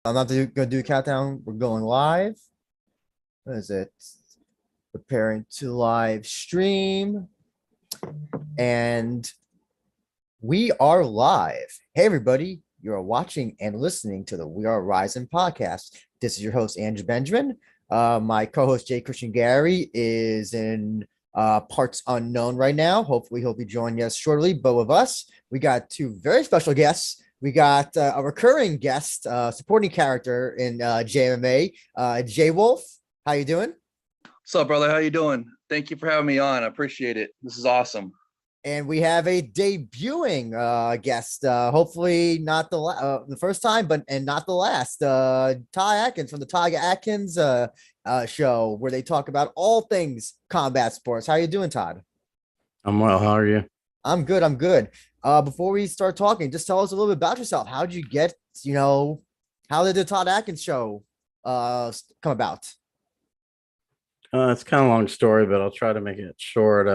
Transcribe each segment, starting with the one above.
I'm not gonna do a countdown. We're going live. What is it? Preparing to live stream. And we are live. Hey, everybody. You are watching and listening to the We Are Rising podcast. This is your host, Andrew Benjamin. My co-host, Jay Christian Gary, is in parts unknown right now. Hopefully, he'll be joining us shortly. But with us, we got two very special guests. We got a recurring guest, supporting character in JMMA, JayWolf. How you doing? What's up, brother? How you doing? Thank you for having me on. I appreciate it. This is awesome. And we have a debuting guest, hopefully not the first time, but not the last. Todd Atkins from the Todd Atkins show, where they talk about all things combat sports. How you doing, Todd? I'm well. How are you? I'm good. I'm good. Before we start talking, just tell us a little bit about yourself. How did you get, how did the Todd Atkins show come about? It's kind of a long story, but I'll try to make it short.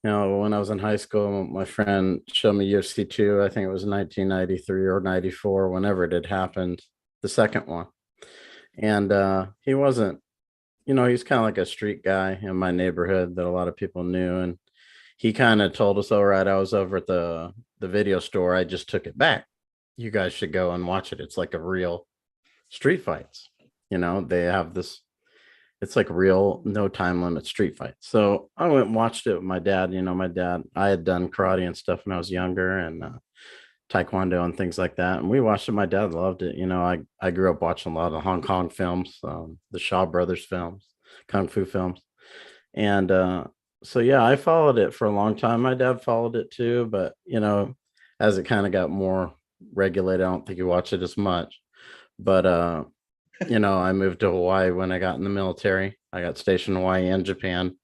When I was in high school, my friend showed me UFC 2. I think it was 1993 or 94, whenever it had happened, the second one. And he wasn't, he's kind of like a street guy in my neighborhood that a lot of people knew. And he kind of told us, all right, I was over at the video store. I just took it back. You guys should go and watch it. It's like a real street fights. They have this. It's like real no time limit street fight. So I went and watched it with my dad. I had done karate and stuff when I was younger, and taekwondo and things like that. And we watched it. My dad loved it. I grew up watching a lot of Hong Kong films, the Shaw Brothers films, Kung Fu films. And so, yeah, I followed it for a long time. My dad followed it too. But, as it kind of got more regulated, I don't think he watched it as much. But, I moved to Hawaii when I got in the military. I got stationed in Hawaii and Japan,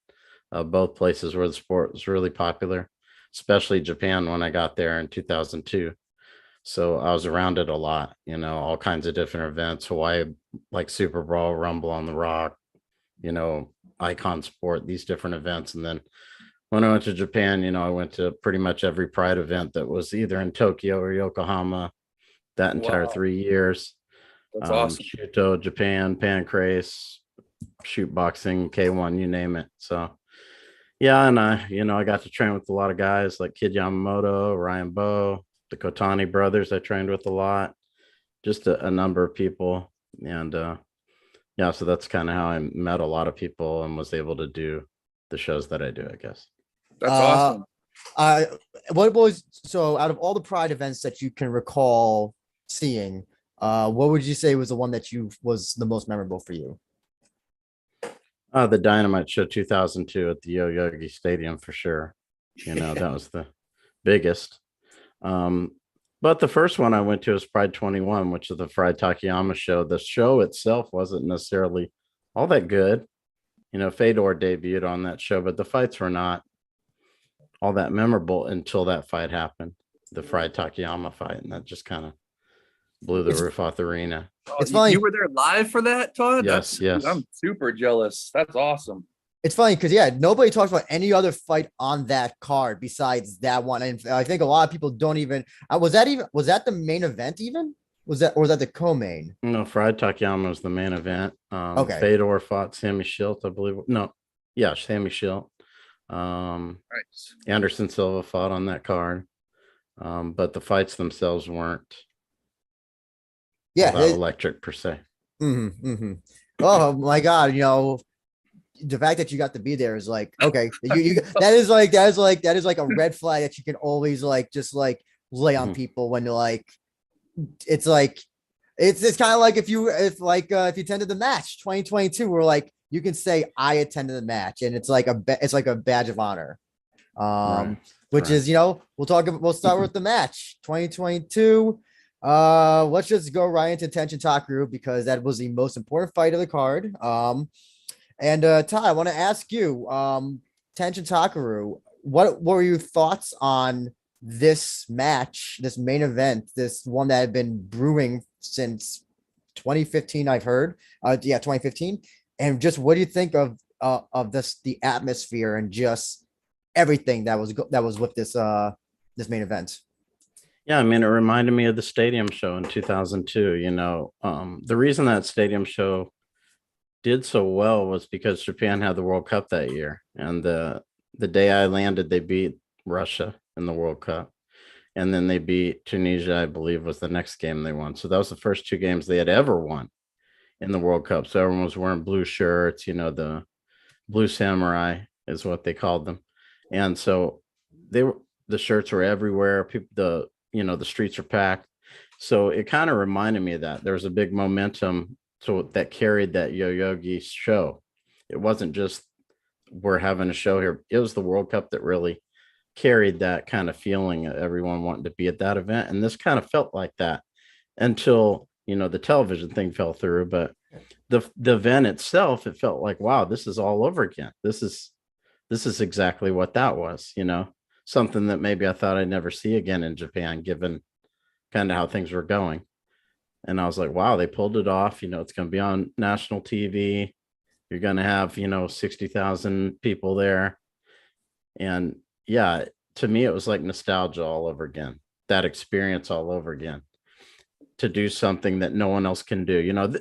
both places where the sport was really popular, especially Japan when I got there in 2002. So I was around it a lot, all kinds of different events. Hawaii, like Super Brawl, Rumble on the Rock, Icon Sport, these different events. And then when I went to Japan, I went to pretty much every Pride event that was either in Tokyo or Yokohama that entire 3 years. That's awesome. Shuto, Japan, Pancrase, shoot boxing, K1, you name it. So, yeah, and I got to train with a lot of guys like Kid Yamamoto, Ryan Bowe, the Kotani brothers. I trained with a lot, just a number of people, and yeah, so that's kind of how I met a lot of people and was able to do the shows that I do, I guess. That's awesome. So out of all the Pride events that you can recall seeing, what would you say was the one that was the most memorable for you? The Dynamite Show 2002 at the Yoyogi Stadium for sure. That was the biggest. But the first one I went to was Pride 21, which is the Fried Takayama show. The show itself wasn't necessarily all that good. Fedor debuted on that show, but the fights were not all that memorable until that fight happened, the Fried Takayama fight, and that just kind of blew the roof off the arena. It's funny. You were there live for that, Todd? Yes. I'm super jealous. That's awesome. It's funny because nobody talks about any other fight on that card besides that one, and I think a lot of people don't even. Was that the main event even? Was that the co-main? No, Fried Takayama was the main event. Okay. Fedor fought Sammy Schilt, I believe. No, yeah, Sammy Schilt. Nice. Anderson Silva fought on that card, but the fights themselves weren't. Electric per se. Oh my God! The fact that you got to be there is like, okay, that is like a red flag that you can always just lay on people when you're it's kind of like if you attended the match 2022, where you can say I attended the match, and it's like a badge of honor. Which is we'll start with the match 2022. Let's just go right into Tenshin Takeru because that was the most important fight of the card. And Todd, I want to ask you, Tenshin Takeru, what were your thoughts on this match, this main event, this one that had been brewing since 2015? I've heard, 2015. And just what do you think of the atmosphere and just everything that was with this main event? Yeah, I mean, it reminded me of the stadium show in 2002. The reason that stadium show did so well was because Japan had the World Cup that year, and the day I landed, they beat Russia in the World Cup, and then they beat Tunisia, I believe, was the next game they won. So that was the first two games they had ever won in the World Cup. So everyone was wearing blue shirts. The Blue Samurai is what they called them, and so they were the shirts were everywhere. People, the streets are packed. So it kind of reminded me of that. There was a big momentum that carried that Yoyogi show. It wasn't just we're having a show here. It was the World Cup that really carried that kind of feeling of everyone wanting to be at that event. And this kind of felt like that until, the television thing fell through. But the event itself, it felt like, wow, this is all over again. This is exactly what that was, something that maybe I thought I'd never see again in Japan, given kind of how things were going. And I was like, wow, they pulled it off. It's going to be on national TV. You're going to have, 60,000 people there. And yeah, to me, it was like nostalgia all over again, that experience all over again, to do something that no one else can do.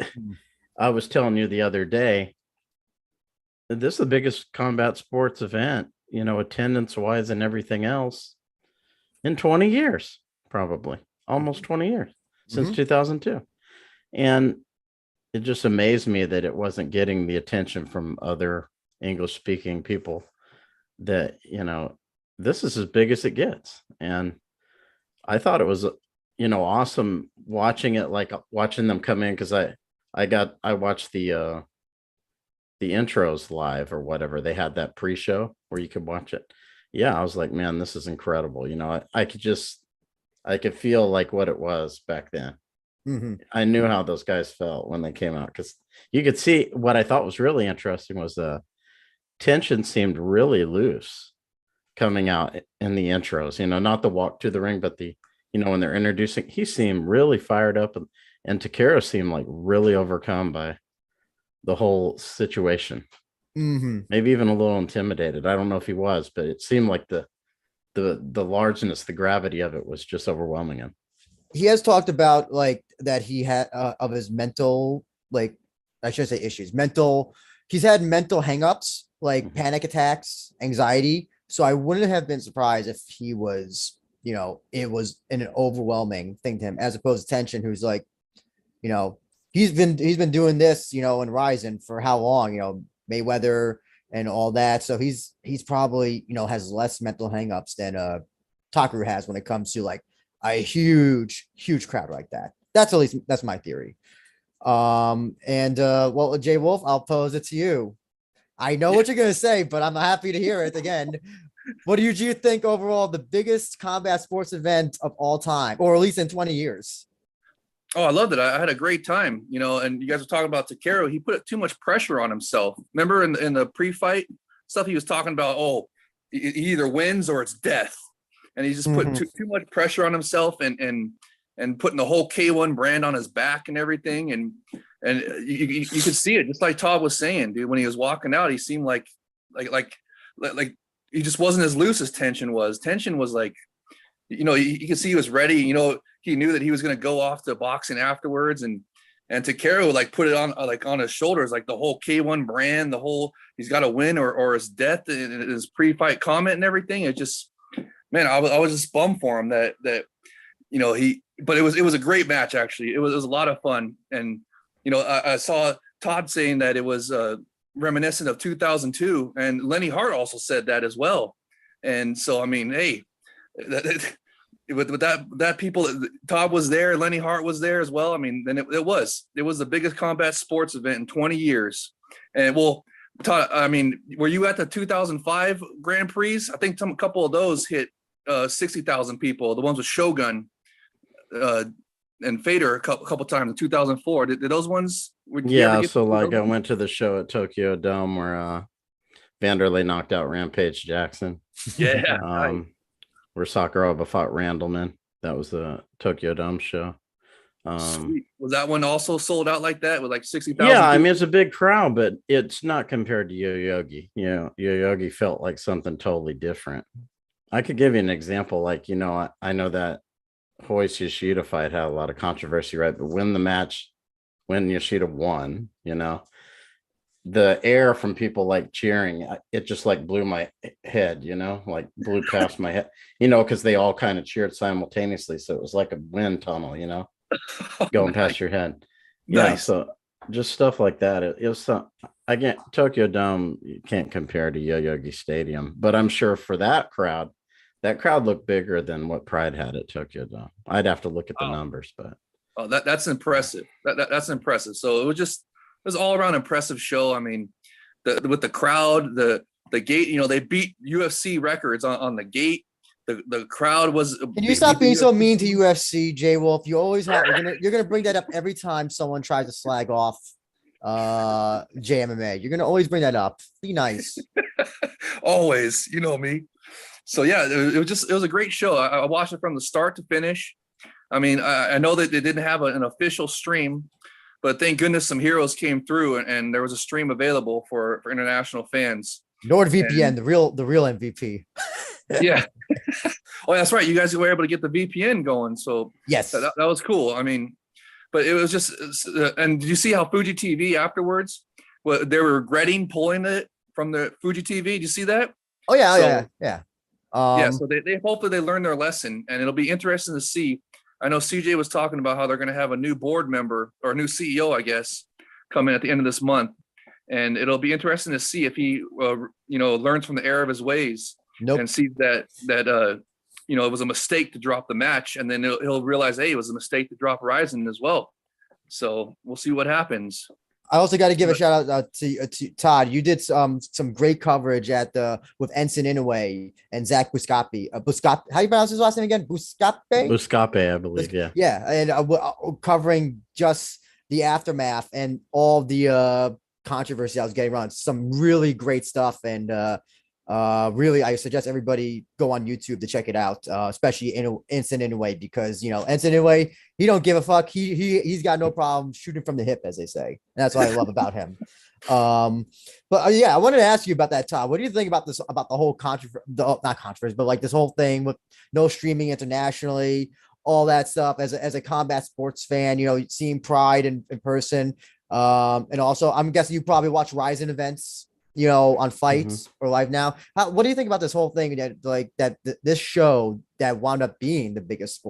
I was telling you the other day, this is the biggest combat sports event, attendance wise and everything else in 20 years, probably almost 20 years since 2002. And it just amazed me that it wasn't getting the attention from other English speaking people, that, this is as big as it gets. And I thought it was, awesome watching it, like watching them come in. Cause I watched the intros live or whatever. They had that pre-show where you could watch it. Yeah. I was like, man, this is incredible. I could feel like what it was back then. I knew how those guys felt when they came out, because you could see. What I thought was really interesting was Tenshin seemed really loose coming out in the intros, not the walk to the ring, but when they're introducing, he seemed really fired up, and Takeru seemed like really overcome by the whole situation. Maybe even a little intimidated. I don't know if he was, but it seemed like the largeness, the gravity of it was just overwhelming him. He has talked about like that he had of his mental, like, I should say issues, he's had mental hangups, like panic attacks, anxiety. So I wouldn't have been surprised if he was, it was an overwhelming thing to him, as opposed to Tenshin, who's like, he's been doing this, in Ryzen for how long, Mayweather and all that. So he's probably, has less mental hangups than Takeru has when it comes to like a huge crowd like that. That's my theory. Well, JayWolf, I'll pose it to you. I know what you're gonna say, but I'm happy to hear it again. What do you think overall the biggest combat sports event of all time, or at least in 20 years? Oh, I loved it. I had a great time, and you guys were talking about Takeru. He put too much pressure on himself. Remember in the pre-fight stuff, he was talking about, he either wins or it's death. And he just put too much pressure on himself, and putting the whole K1 brand on his back and everything. And you could see it, just like Todd was saying, dude, when he was walking out, he seemed like he just wasn't as loose as Tenshin was. Tenshin was like, you could see he was ready. He knew that he was going to go off to boxing afterwards, and Takeru like put it on his shoulders, like the whole K1 brand, he's got to win or his death in his pre-fight comment and everything. It just, man, I was just bummed for him that but it was a great match, actually. It was a lot of fun. And I saw Todd saying that it was reminiscent of 2002, and Lenny Hart also said that as well. And so, I mean, hey, with that people, Todd was there, Lenny Hart was there as well. I mean, then it was the biggest combat sports event in 20 years. And well, Todd, I mean, were you at the 2005 Grand Prix? I think a couple of those hit 60,000 people. The ones with Shogun and Fader a couple times in 2004. Did those ones? So like I went to the show at Tokyo Dome where Vanderlei knocked out Rampage Jackson. Yeah. Where Sakuraba fought Randleman. That was the Tokyo Dome show. Sweet. Was that one also sold out like that with like 60,000? Yeah, I mean, it's a big crowd, but it's not compared to Yoyogi. Yoyogi felt like something totally different. I could give you an example. Like, I know that Hoist Yoshida fight had a lot of controversy, right? But when Yoshida won, the air from people like cheering, it just like blew my head, like blew past my head, because they all kind of cheered simultaneously. So it was like a wind tunnel, going past your head. Yeah. Nice. So just stuff like that. It was again, Tokyo Dome, you can't compare to Yoyogi Stadium, but I'm sure for that crowd looked bigger than what Pride had at Tokyo Dome. I'd have to look at the numbers, but that's impressive. That's impressive. So it was all around impressive show. I mean, with the crowd, the gate, they beat UFC records on the gate. The crowd was. Can you stop being so mean to UFC, JayWolf? You always have. You're gonna bring that up every time someone tries to slag off JMMA. You're gonna always bring that up. Be nice. Always, you know me. So yeah, it was a great show. I watched it from the start to finish. I mean, I know that they didn't have an official stream, but thank goodness some heroes came through and there was a stream available for international fans. NordVPN, and the real MVP. Yeah. Oh, that's right. You guys were able to get the VPN going. So yes, that was cool. I mean, but it was just, and did you see how Fuji TV afterwards, they were regretting pulling it from the Fuji TV? Did you see that? Oh yeah. So they hopefully they learned their lesson, and it'll be interesting to see. I know CJ was talking about how they're going to have a new board member or a new CEO, I guess, come in at the end of this month, and it'll be interesting to see if he, learns from the error of his ways and sees that it was a mistake to drop the match, and then he'll realize, hey, it was a mistake to drop Ryzen as well. So we'll see what happens. I also got to give a shout out to Todd. You did some great coverage with Ensign Inoue and Zach Buscapi. Buscapi, how do you pronounce his last name again? Buscapi, I believe. Yeah. Yeah, and covering just the aftermath and all the controversy I was getting around. Some really great stuff, and really, I suggest everybody go on YouTube to check it out, especially Ensign Inoue, because Ensign Inoue, he don't give a fuck. He's got no problem shooting from the hip, as they say. And that's what I love about him. But yeah, I wanted to ask you about that, Todd. What do you think about this? About the whole not controversy, but like this whole thing with no streaming internationally, all that stuff. As a combat sports fan, seeing Pride in person, and also I'm guessing you probably watch Ryzen events, on fights or live now. What do you think about this whole thing that this show that wound up being the biggest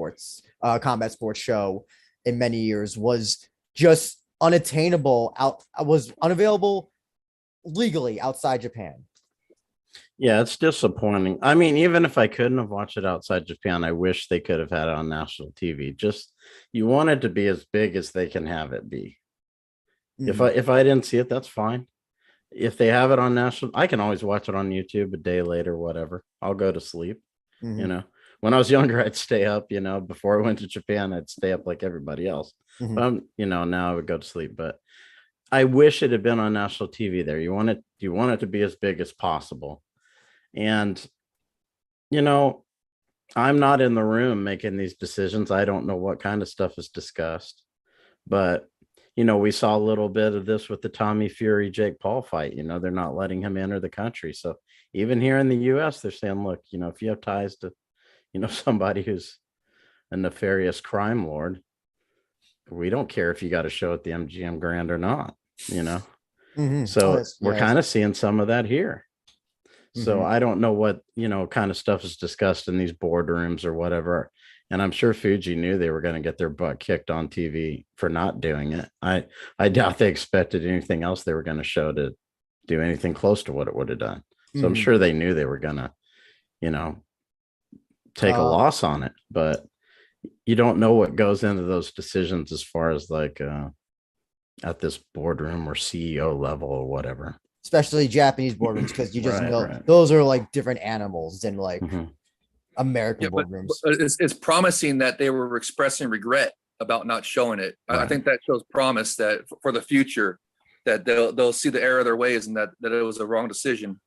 combat sports show in many years was just unattainable, was unavailable legally outside Japan? Yeah, it's disappointing. I mean, even if I couldn't have watched it outside Japan, I wish they could have had it on national TV. Just, you want it to be as big as they can have it be. If I didn't see it, that's fine. If they have it on national, I can always watch it on YouTube a day later, whatever. I'll go to sleep. When I was younger, I'd stay up, before I went to Japan, I'd stay up like everybody else. Now I would go to sleep, but I wish it had been on national TV there. You want it to be as big as possible. And, I'm not in the room making these decisions. I don't know what kind of stuff is discussed, but we saw a little bit of this with the Tommy Fury Jake Paul fight. They're not letting him enter the country. So even here in the US, they're saying, look, if you have ties to, somebody who's a nefarious crime lord, we don't care if you got a show at the MGM Grand or not, So we're kind of seeing some of that here. So I don't know what, kind of stuff is discussed in these boardrooms or whatever. And I'm sure Fuji knew they were going to get their butt kicked on TV for not doing it. I doubt they expected anything else they were going to show to do anything close to what it would have done. So I'm sure they knew they were going to, take a loss on it. But you don't know what goes into those decisions as far as like at this boardroom or CEO level or whatever. Especially Japanese boardrooms, because you just know those are like different animals than like American boardrooms. But it's promising that they were expressing regret about not showing it. Right. I think that shows promise that for the future, that they'll see the error of their ways and that it was a wrong decision.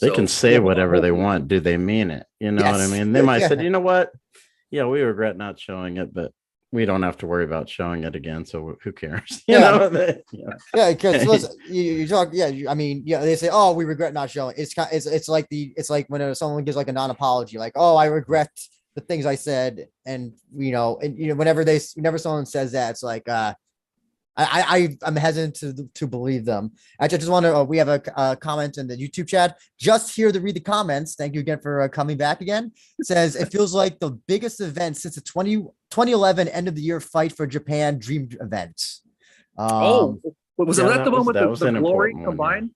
They can say whatever they want. Do they mean it? You know what I mean? They might say, you know what? Yeah, we regret not showing it, but we don't have to worry about showing it again. So who cares? Because you talk. They say, oh, we regret not showing. It's like when someone gives like a non-apology, like, oh, I regret the things I said, and whenever someone says that, it's like I'm hesitant to believe them. Actually, I just want to. We have a comment in the YouTube chat. Just here to read the comments. Thank you again for coming back again. It says it feels like the biggest event since the 2011 end of the year fight for Japan Dream event. Was that the one with the Glory one, combined?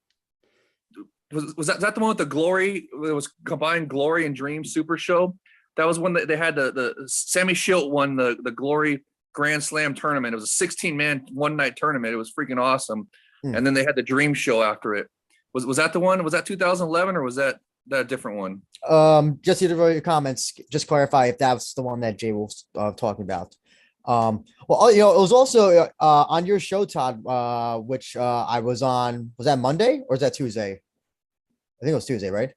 Yeah. Was that the one with the Glory? It was combined Glory and Dream Super Show. That was when they had the Sammy Schilt won the Glory Grand Slam tournament. It was a 16-man one-night tournament. It was freaking awesome. And then they had the Dream Show after it. Was that the one? Was that 2011 or was that a different one? Just either of your comments, just clarify if that's the one that JayWolf's talking about. Well, it was also on your show, Todd, which I was on. Was that Monday or was that Tuesday? I think it was Tuesday, right?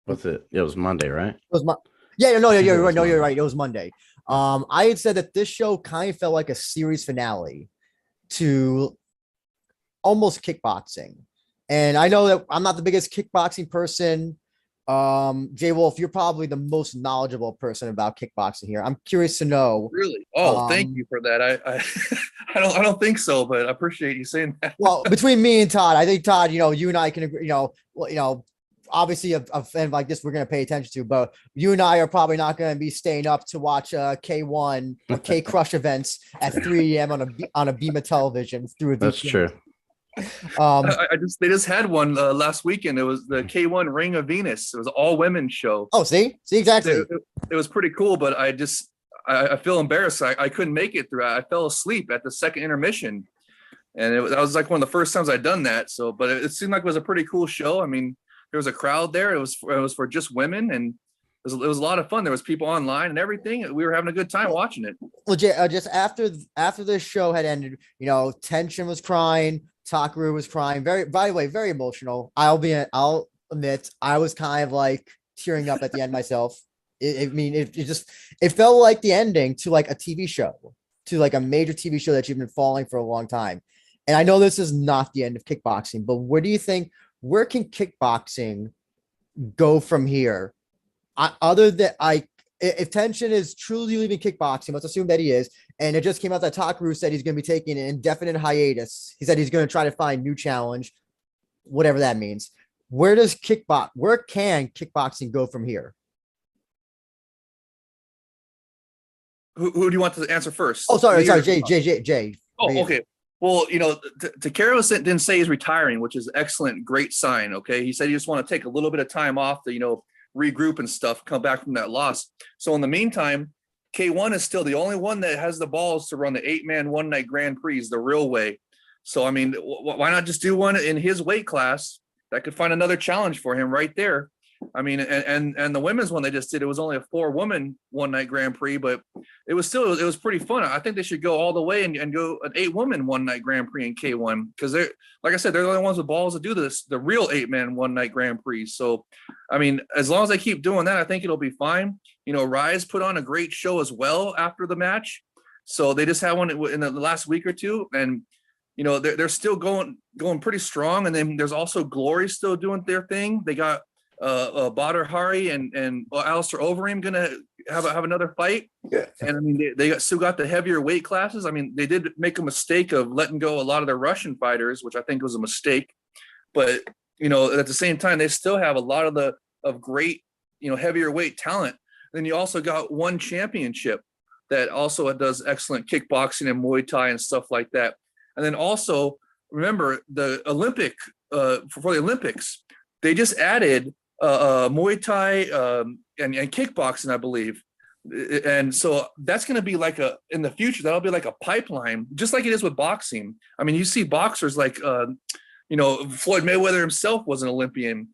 What's it? It was Monday, right? It was you're right. No, you're right. It was Monday. I had said that this show kind of felt like a series finale to almost kickboxing. And I know that I'm not the biggest kickboxing person. JayWolf, you're probably the most knowledgeable person about kickboxing here. I'm curious to know. Really? Oh, thank you for that. I don't think so, but I appreciate you saying that. Well, between me and Todd, I think Todd, you and I can agree, obviously a fan like this we're going to pay attention to, but you and I are probably not going to be staying up to watch K1 or K Crush events at 3 a.m. on a beam of television through a VPN. That's true. They just had one last weekend. It was the K1 Ring of Venus. It was an all women show. Oh, see exactly. It was pretty cool, but I feel embarrassed. I couldn't make it through. I fell asleep at the second intermission, and that was like one of the first times I'd done that. So, but it seemed like it was a pretty cool show. I mean, there was a crowd there. It was for just women, and it was a lot of fun. There was people online and everything. We were having a good time watching it. Well, just after this show had ended, Tenshin was crying. Takeru was crying. By the way, very emotional. I'll admit, I was kind of like tearing up at the end myself. It felt like the ending to like a TV show, to like a major TV show that you've been following for a long time. And I know this is not the end of kickboxing, but where can kickboxing go from here? If Tenshin is truly leaving kickboxing, let's assume that he is, and it just came out that Takeru said he's going to be taking an indefinite hiatus. He said he's going to try to find new challenge, whatever that means. Where can kickboxing go from here? Who do you want to answer first? Oh, sorry, Jay. Oh, okay. Well, Takeru didn't say he's retiring, which is excellent, great sign. Okay, he said he just want to take a little bit of time off to regroup and stuff, come back from that loss. So in the meantime, K1 is still the only one that has the balls to run the 8-man one-night Grand Prix the real way. So I mean, why not just do one in his weight class that could find another challenge for him right there? I mean, and the women's one they just did, it was only a 4-woman one-night Grand Prix, but it was pretty fun. I think they should go all the way and go an 8-woman one-night Grand Prix in K1, because they're, like I said, they're the only ones with balls to do this, the real 8-man one-night Grand Prix. So, I mean, as long as they keep doing that, I think it'll be fine. Rise put on a great show as well after the match. So they just had one in the last week or two, and they're still going pretty strong. And then there's also Glory still doing their thing. They got Badr Hari and Alistair Overeem gonna have another fight. Yeah. And I mean they still got the heavier weight classes. I mean, they did make a mistake of letting go a lot of their Russian fighters, which I think was a mistake. But at the same time, they still have a lot of great heavier weight talent. Then you also got one championship that also does excellent kickboxing and Muay Thai and stuff like that. And then also remember the Olympic for the Olympics, they just added Muay Thai and kickboxing, I believe. And so that's going to be like in the future, that'll be like a pipeline, just like it is with boxing. I mean, you see boxers like, Floyd Mayweather himself was an Olympian.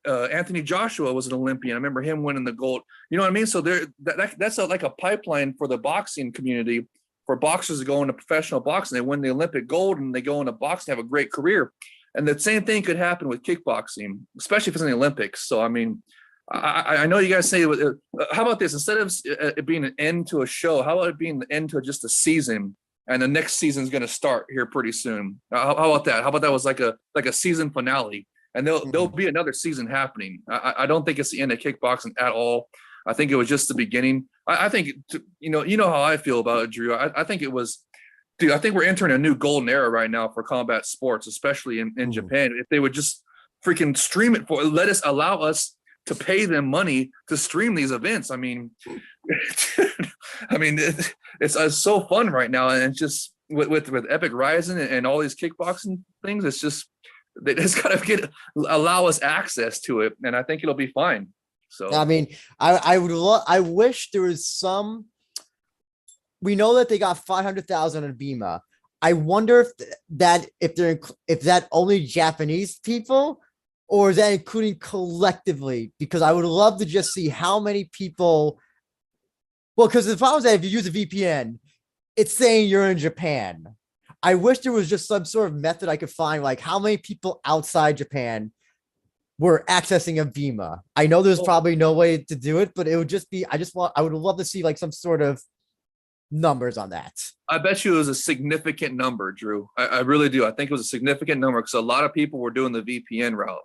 Anthony Joshua was an Olympian. I remember him winning the gold. You know what I mean? So that's like a pipeline for the boxing community, for boxers to go into professional boxing. They win the Olympic gold and they go into boxing, have a great career. And the same thing could happen with kickboxing, especially if it's in the Olympics. So, I mean, I know you guys say, how about this? Instead of it being an end to a show, how about it being the end to just a season? And the next season is going to start here pretty soon. How about that? How about that was like a season finale? and there'll be another season happening. I don't think it's the end of kickboxing at all. I think it was just the beginning. I think, you know how I feel about it, Drew. I think it was, dude, I think we're entering a new golden era right now for combat sports, especially in Japan. If they would just freaking stream it allow us to pay them money to stream these events. I mean, it's so fun right now. And it's just with Epic Rising and all these kickboxing things, it's just, they just gotta allow us access to it. And I think it'll be fine. So, I mean, I wish there was some, we know that they got 500,000 on Bima. I wonder if that only Japanese people, or is that including collectively? Because I would love to just see how many people. Well, because the problem is that if you use a VPN, it's saying you're in Japan. I wish there was just some sort of method I could find, like how many people outside Japan were accessing a Vima. I know there's probably no way to do it, but it would just be, I would love to see like some sort of numbers on that. I bet you it was a significant number, Drew. I really do. I think it was a significant number because a lot of people were doing the VPN route.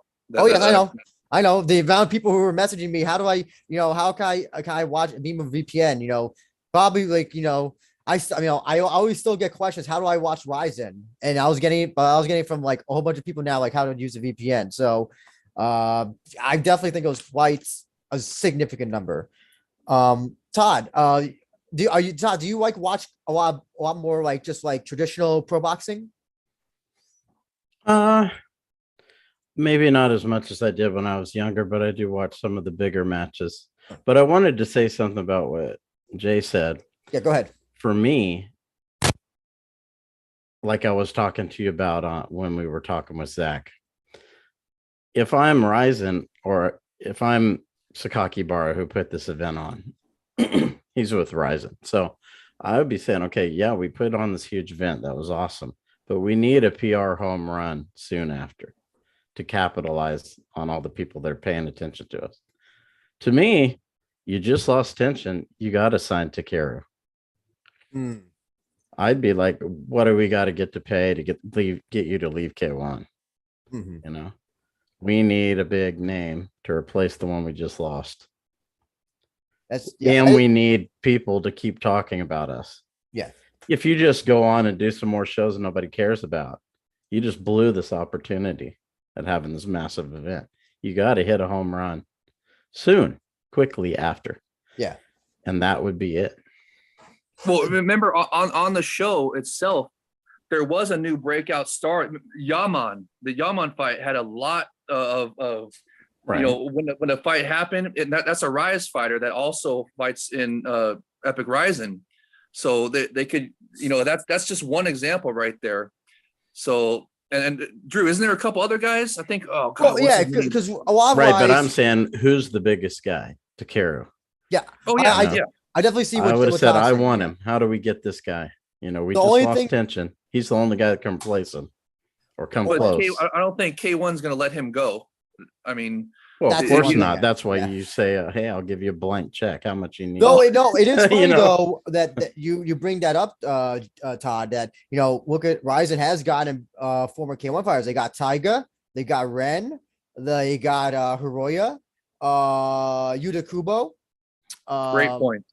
I know the amount of people who were messaging me. How do I, how can I watch Vima VPN? Probably like, I always still get questions. How do I watch Ryzen? And I was getting it from like a whole bunch of people now, like how to use a VPN. So I definitely think it was quite a significant number. Todd, do you like watch a lot more like just like traditional pro boxing? Maybe not as much as I did when I was younger, but I do watch some of the bigger matches. But I wanted to say something about what Jay said. Yeah, go ahead. For me, like I was talking to you about when we were talking with Zach, if I'm Ryzen or if I'm Sakaki Bara who put this event on, he's with Ryzen. So I would be saying, okay, yeah, we put on this huge event. That was awesome. But we need a PR home run soon after to capitalize on all the people that are paying attention to us. To me, you just lost Tenshin. You got to sign Takeru. I'd be like, what do we got to get to pay to get you to leave K1? We need a big name to replace the one we just lost. We need people to keep talking about us. Yeah. If you just go on and do some more shows and nobody cares about, you just blew this opportunity at having this massive event. You got to hit a home run soon, quickly after. Yeah. And that would be it. Well, remember on the show itself, there was a new breakout star. Yaman, the Yaman fight had a lot of right. When the fight happened, that's a Rise fighter that also fights in Epic Rising. So they could, that's just one example right there. So and Drew, isn't there a couple other guys? I think. Oh God. Well, yeah, because a lot of right, but I'm saying who's the biggest guy? Takeru. Yeah. Oh yeah. I definitely see what I would have said. I want saying. him. How do we get this guy? We just lost Tenshin. He's the only guy that can replace him or come close. I don't think K1's going to let him go. I mean, well, of course not. That's why you say, "Hey, I'll give you a blank check. How much you need?" No, it is funny though that you bring that up, Todd. That look at Ryzen has gotten former K1 fighters. They got Taiga, they got Ren, they got Hiroya, Yuta Kubo. Great point.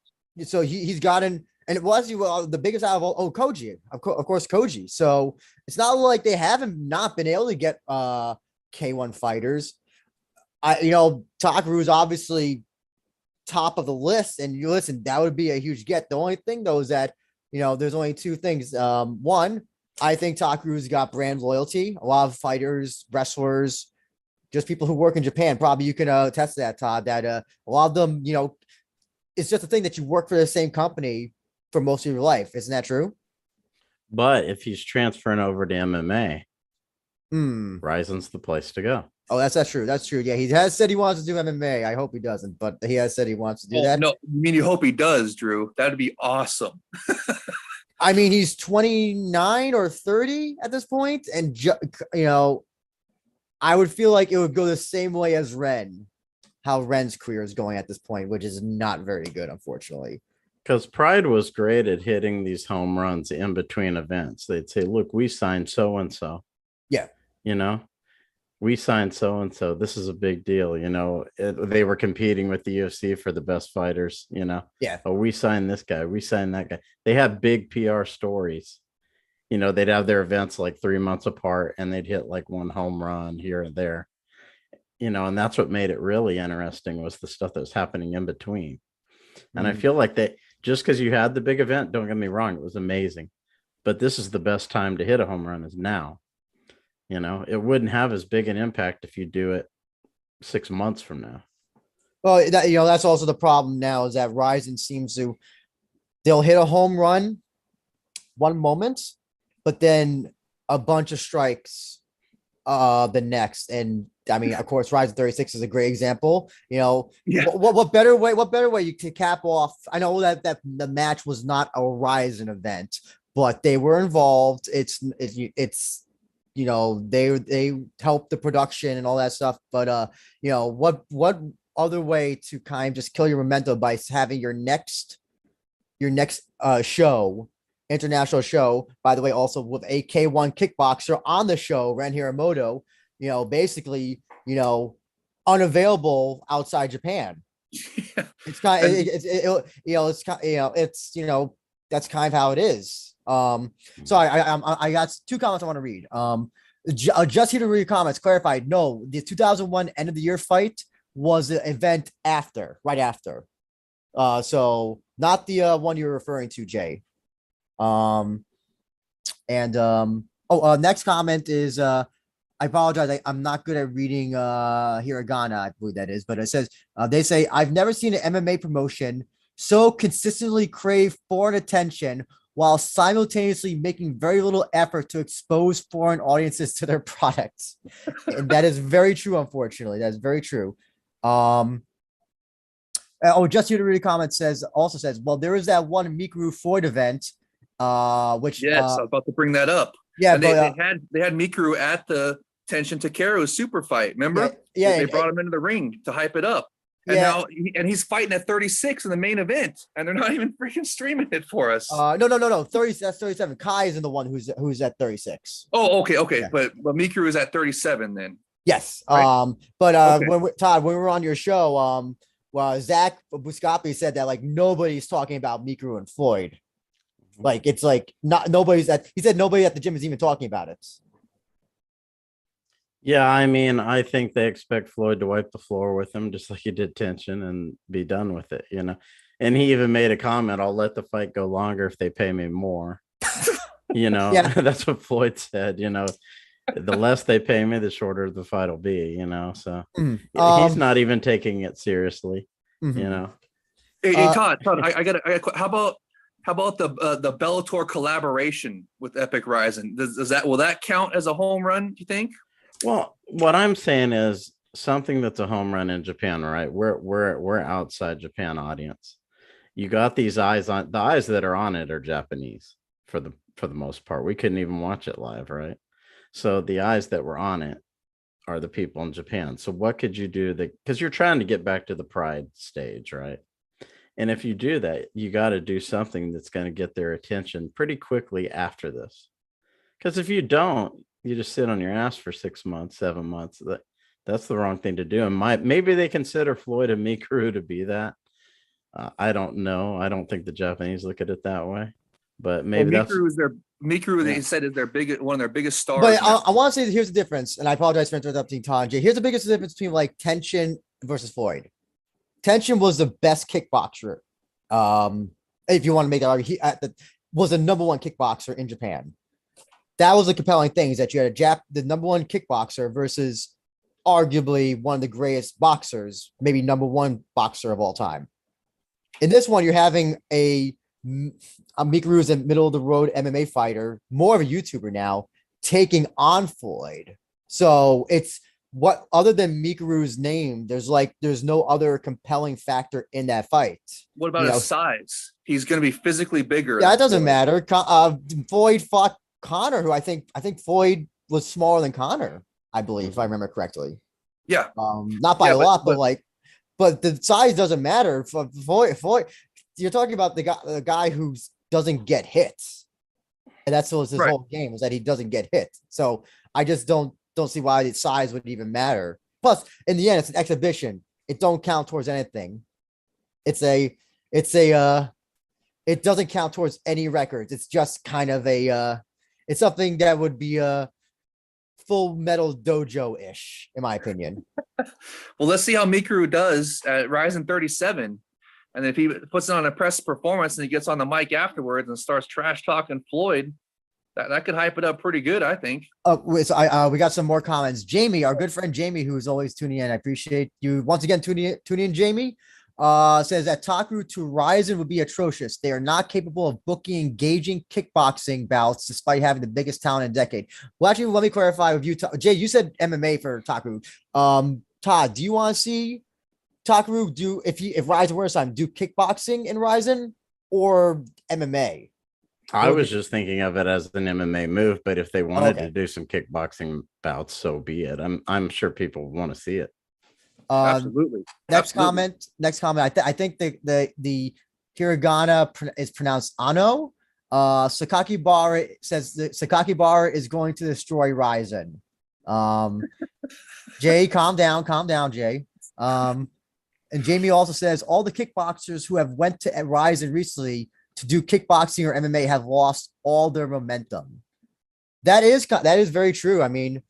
So he's gotten, and it was the biggest out of Koji, of course, Koji. So it's not like they haven't not been able to get K1 fighters. Takeru is obviously top of the list, and you listen, that would be a huge get. The only thing though is that there's only two things. One, I think Takeru's got brand loyalty. A lot of fighters, wrestlers, just people who work in Japan. Probably you can attest to that, Todd. That a lot of them, it's just a thing that you work for the same company for most of your life. Isn't that true? But if he's transferring over to MMA, Ryzen's the place to go. Oh, that's true. That's true. Yeah, he has said he wants to do MMA. I hope he doesn't, but he has said he wants to do that. No, you hope he does, Drew. That'd be awesome. I mean, he's 29 or 30 at this point, and I would feel like it would go the same way as Ren. How Ren's career is going at this point, which is not very good, unfortunately. Because Pride was great at hitting these home runs in between events. They'd say, look, we signed so-and-so. Yeah. we signed so and so. This is a big deal. They were competing with the UFC for the best fighters. Yeah. Oh, we signed this guy. We signed that guy. They had big PR stories. They'd have their events like 3 months apart, and they'd hit like one home run here and there. And that's what made it really interesting was the stuff that was happening in between. And I feel like that just because you had the big event, don't get me wrong, it was amazing. But this is the best time to hit a home run is now. It wouldn't have as big an impact if you do it 6 months from now. Well, that's also the problem now is that Ryzen seems to, they'll hit a home run one moment, but then a bunch of strikes the next. And I mean, of course, Ryzen 36 is a great example. Yeah. What better way you to cap off? I know that the match was not a Ryzen event, but they were involved. It's they helped the production and all that stuff. But what other way to kind of just kill your momentum by having your next show, international show, by the way, also with a K1 kickboxer on the show, Ren Hiramoto, basically, unavailable outside Japan. Yeah. It's kind of, that's kind of how it is. So I got 2 comments I want to read. Just here to read your comments, clarified. No, the 2001 end of the year fight was the event right after. So not the one you're referring to, Jay. Next comment is I apologize. I'm not good at reading hiragana, I believe that is, but it says they say I've never seen an MMA promotion so consistently crave foreign attention while simultaneously making very little effort to expose foreign audiences to their products. And that is very true, unfortunately. That is very true. Just here to read a comment says, well, there is that one Mikuru Floyd event, which yes, I was about to bring that up. Yeah, and they had Mikuru at the Tenshin Takeru super fight. Remember? Yeah, they brought him into the ring to hype it up. And now he's fighting at 36 in the main event, and they're not even freaking streaming it for us. No. 30, that's 37. Kai is the one who's at 36. Oh, okay. Yeah. But Mikuru is at 37 then. Yes. Right? Todd, when we were on your show, Zach Buscapi said that like nobody's talking about Mikuru and Floyd. Like it's like he said nobody at the gym is even talking about it. Yeah, I mean, I think they expect Floyd to wipe the floor with him just like he did Tenshin and be done with it, And he even made a comment, I'll let the fight go longer if they pay me more. That's what Floyd said, the less they pay me, the shorter the fight will be, So he's not even taking it seriously, Hey, Todd, I got how about the Bellator collaboration with Epic Rising? Will that count as a home run, do you think? Well, what I'm saying is something that's a home run in Japan, right? We're outside Japan audience. You got these eyes on the eyes that are on it are Japanese for the most part. We couldn't even watch it live, right? So the eyes that were on it are the people in Japan. So what could you do because you're trying to get back to the pride stage, right? And if you do that, you got to do something that's going to get their attention pretty quickly after this. Because if you don't, you just sit on your ass for 6 months, 7 months. That's the wrong thing to do. And maybe they consider Floyd and Mikuru to be that. I don't know. I don't think the Japanese look at it that way. But maybe Mikuru, they said is one of their biggest stars. But I want to say that here's the difference, and I apologize for interrupting Todd. Jay. Here's the biggest difference between like Tenshin versus Floyd. Tenshin was the best kickboxer. If you want to make that argument, he was the number 1 kickboxer in Japan. That was the compelling thing is that you had the number 1 kickboxer versus arguably one of the greatest boxers, maybe number 1 boxer of all time. In this one, you're having a Mikuru is a middle of the road MMA fighter, more of a YouTuber now, taking on Floyd. So it's what other than Mikuru's name, there's no other compelling factor in that fight. What about his size? He's going to be physically bigger. Yeah, that doesn't matter. Floyd fought Connor, who I think Floyd was smaller than Connor, I believe, if I remember correctly. Yeah. Not by a lot, but the size doesn't matter. For Floyd, you're talking about the guy who doesn't get hit. And that's his whole game is that he doesn't get hit. So I just don't don't see why the size would even matter. Plus, in the end, it's an exhibition. It don't count towards anything. It doesn't count towards any records. It's just kind of it's something that would be a Full Metal Dojo-ish, in my opinion. Well, let's see how Mikuru does at Ryzen 37. And if he puts it on a press performance and he gets on the mic afterwards and starts trash talking Floyd, that could hype it up pretty good, I think. So we got some more comments. Jamie, our good friend Jamie, who's always tuning in. I appreciate you once again tuning in, Jamie. Says that Takeru to Ryzen would be atrocious. They are not capable of booking engaging kickboxing bouts despite having the biggest talent in a decade. Well, actually, let me clarify with you. Jay, you said MMA for Takeru. Todd, do you want to see Takeru do, if Ryzen were to do kickboxing in Ryzen or MMA? I was just thinking of it as an MMA move, but if they wanted to do some kickboxing bouts, so be it. I'm sure people want to see it. Absolutely. Next comment. I think the hiragana is pronounced Ano. Sakaki Bar says that Sakaki Bar is going to destroy Ryzen. Jay, calm down, Jay. And Jamie also says all the kickboxers who have went to Ryzen recently to do kickboxing or MMA have lost all their momentum. That is very true. I mean,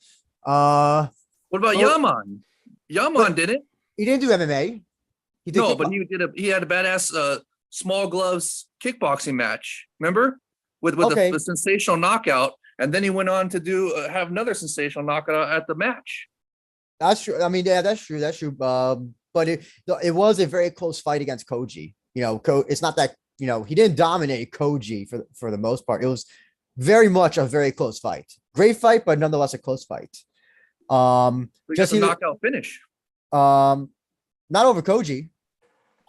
what about Yaman? Yaman didn't. He didn't do MMA. He did but he had a badass small gloves kickboxing match. Remember with the sensational knockout, and then he went on to do have another sensational knockout at the match. That's true. I mean, yeah, that's true. That's true. But it was a very close fight against Koji. It's not that. He didn't dominate Koji for the most part. It was very much a very close fight. Great fight, but nonetheless a close fight. Just a knockout finish. Not over Koji.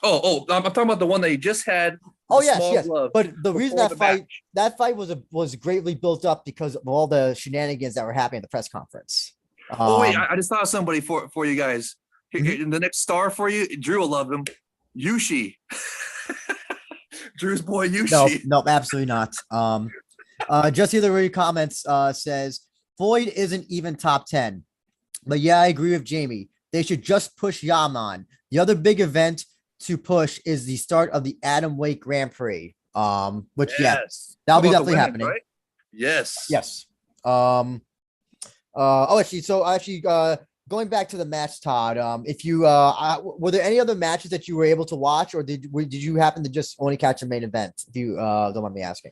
I'm talking about the one that he just had. Oh yes. But the reason that fight was greatly built up because of all the shenanigans that were happening at the press conference. I just thought of somebody for you guys. The next star for you, Drew will love him. Yushi. Drew's boy Yushi. No, absolutely not. Just the other comments says Floyd isn't even top 10. But yeah, I agree with Jamie. They should just push Yaman. The other big event to push is the start of the Atomweight Grand Prix. Which that'll be definitely happening. Right? Yes. Actually, going back to the match, Todd, if you were there any other matches that you were able to watch, or did you happen to just only catch the main event? If you don't mind me asking.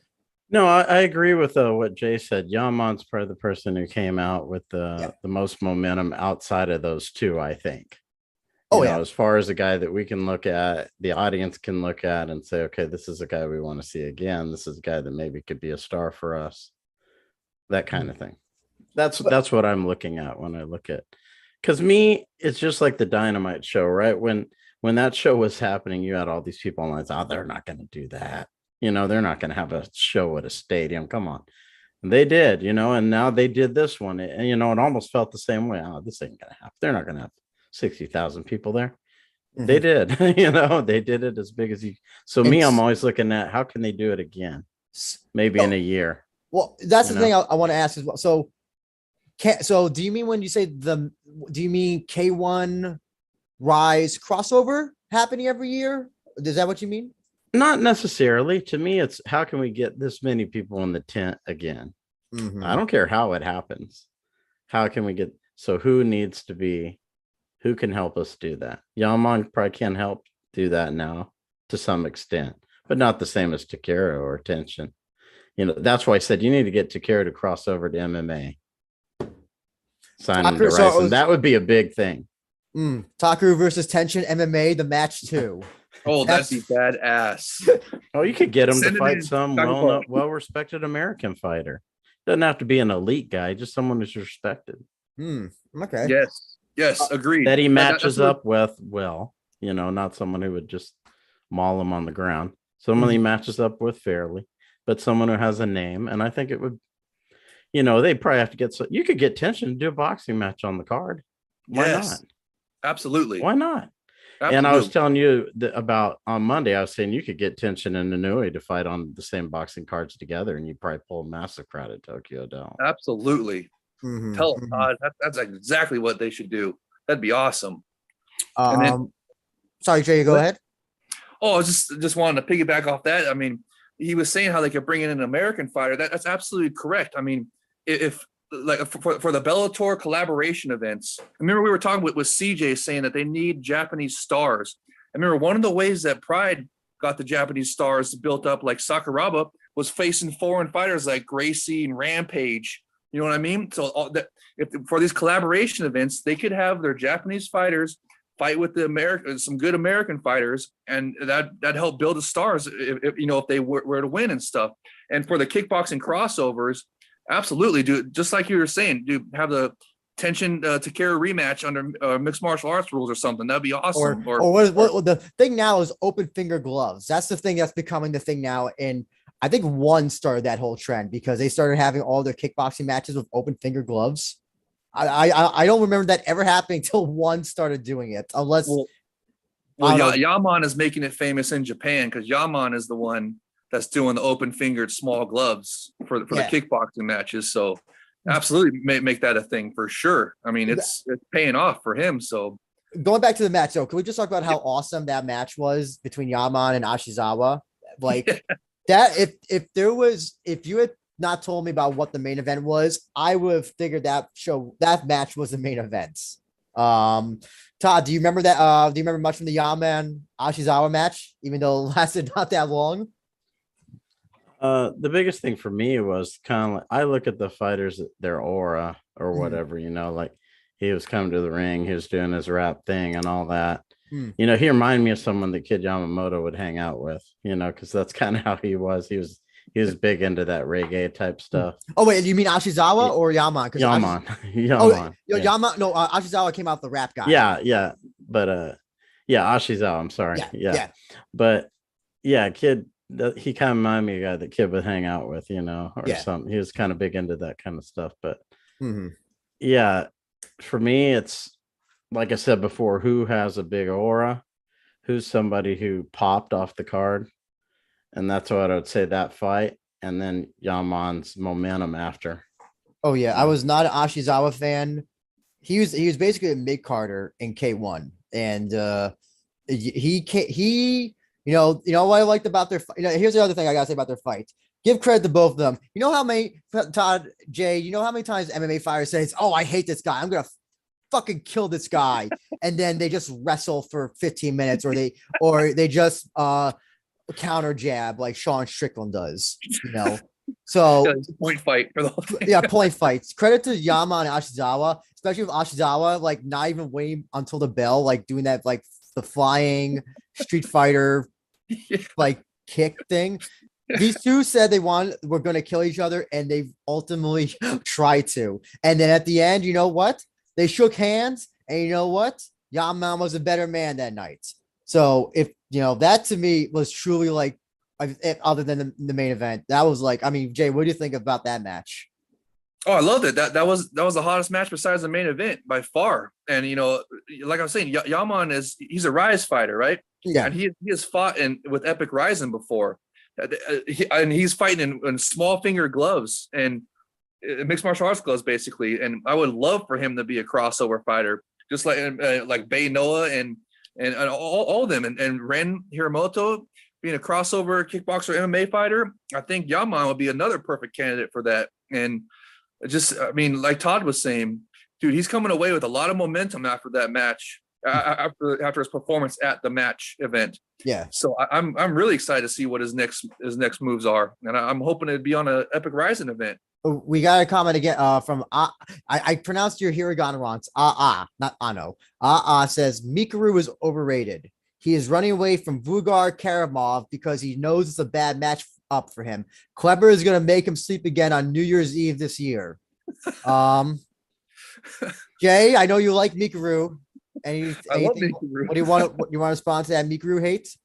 No, I agree with what Jay said. Yaman's probably the person who came out with the most momentum outside of those two, I think. As far as a guy that we can look at, the audience can look at and say, okay, this is a guy we want to see again. This is a guy that maybe could be a star for us. That kind of thing. That's what I'm looking at when I look at. Because it's just like the Dynamite show, right? When that show was happening, you had all these people online. Oh, they're not going to do that. They're not going to have a show at a stadium. Come on. And they did, and now they did this one. And, it almost felt the same way. Oh, this ain't going to happen. They're not going to have 60,000 people there. Mm-hmm. They did, they did it as big as you. So I'm always looking at how can they do it again? Maybe in a year. Well, that's the thing I want to ask as well. So do you mean when you say do you mean K1 Rise crossover happening every year? Is that what you mean? Not necessarily. To me, it's how can we get this many people in the tent again? Mm-hmm. I don't care how it happens. How can we get, who can help us do that? Yaman probably can help do that now to some extent, but not the same as Takeru or Tenshin. That's why I said you need to get Takeru to cross over to MMA. Sign him to Ryzen. That would be a big thing. Takeru versus Tenshin MMA, the match 2. Oh, that'd be badass. You could get him to fight some well-respected American fighter. Doesn't have to be an elite guy, just someone who's respected. Okay. Yes, agreed. That he matches up with not someone who would just maul him on the ground. Someone he matches up with fairly, but someone who has a name. And I think it would, they'd probably have to get you could get Tenshin to do a boxing match on the card. Why not? Absolutely. Why not? Absolutely. And I was telling you about on Monday, I was saying you could get Tenshin and Inoue to fight on the same boxing cards together, and you'd probably pull a massive crowd at Tokyo Dome. Absolutely. Tell them, Todd, that's exactly what they should do. That'd be awesome. And then, sorry, Jay, go ahead. Oh, I was just wanted to piggyback off that. I mean, he was saying how they could bring in an American fighter. That's absolutely correct. I mean, if like for the Bellator collaboration events, I remember we were talking with CJ saying that they need Japanese stars. I remember one of the ways that Pride got the Japanese stars built up, like Sakuraba, was facing foreign fighters like Gracie and Rampage. You know what I mean? So if for these collaboration events, they could have their Japanese fighters fight with some good American fighters, and that helped build the stars if they were to win and stuff. And for the kickboxing crossovers, absolutely, dude. Just like you were saying, dude, have the Tenshin Takeru rematch under mixed martial arts rules or something. That'd be awesome. Or what the thing now is open finger gloves. That's the thing that's becoming the thing now. And I think one started that whole trend because they started having all their kickboxing matches with open finger gloves. I don't remember that ever happening until one started doing it, unless. Yaman is making it famous in Japan because Yaman is the one that's doing the open fingered small gloves for the kickboxing matches. So absolutely make that a thing for sure. I mean, it's paying off for him. So going back to the match, though, can we just talk about how awesome that match was between Yaman and Ashizawa? Like that, if you had not told me about what the main event was, I would have figured that match was the main event. Todd, do you remember that? Do you remember much from the Yaman Ashizawa match, even though it lasted not that long? The biggest thing for me was kind of like, I look at the fighters, their aura or whatever, like he was coming to the ring, he was doing his rap thing and all that. He reminded me of someone that Kid Yamamoto would hang out with, because that's kind of how he was. He was big into that reggae type stuff. Oh wait, you mean Ashizawa or Yaman? Yaman. Yaman. No, Ashizawa came out the rap guy. Yeah. But Ashizawa. I'm sorry. Yeah. But Kid. He kind of reminded me of a guy that Kid would hang out with, or something. He was kind of big into that kind of stuff. But for me, it's like I said before, who has a big aura, who's somebody who popped off the card. And that's what I would say, that fight. And then Yaman's momentum after. Oh, yeah. I was not an Ashizawa fan. He was basically a mid-carder in K1. And he you know what I liked about their fight. Here's the other thing I gotta say about their fights. Give credit to both of them. You know how many Todd, Jay, you know how many times MMA fighters say, "Oh, I hate this guy. I'm gonna fucking kill this guy," and then they just wrestle for 15 minutes, or they just counter jab like Sean Strickland does. So point fight for the whole thing. Point fights. Credit to Yaman and Ashizawa, especially with Ashizawa, like not even waiting until the bell, like doing that, like the flying Street Fighter like kick thing. These two said we're going to kill each other, and they ultimately tried to. And then at the end, you know what? They shook hands, and you know what? Yaman was a better man that night. So if that to me was truly like, other than the main event, that was like, I mean, Jay, what do you think about that match? Oh, I loved it. That was the hottest match besides the main event by far. And like I was saying, Yaman he's a Rise fighter, right? Yeah. And he has fought with Epic Rising before, and he's fighting in small finger gloves and mixed martial arts gloves basically. And I would love for him to be a crossover fighter, just like Bay Noah and all of them, and Ren Hiramoto being a crossover kickboxer MMA fighter. I think Yaman would be another perfect candidate for that. And I mean, like Todd was saying, dude, he's coming away with a lot of momentum after that match, after his performance at the match event. Yeah. So I'm really excited to see what his next moves are, and I'm hoping it'd be on an Epic Rising event. We got a comment again from I pronounced your hiragana wrong. It's not Ano. Says Mikuru is overrated. He is running away from Vugar Karamov because he knows it's a bad match up for him. Kleber is going to make him sleep again on New Year's Eve this year. Jay, I know you like Mikuru. I love Mikuru. What do you want to respond to that Mikuru hate?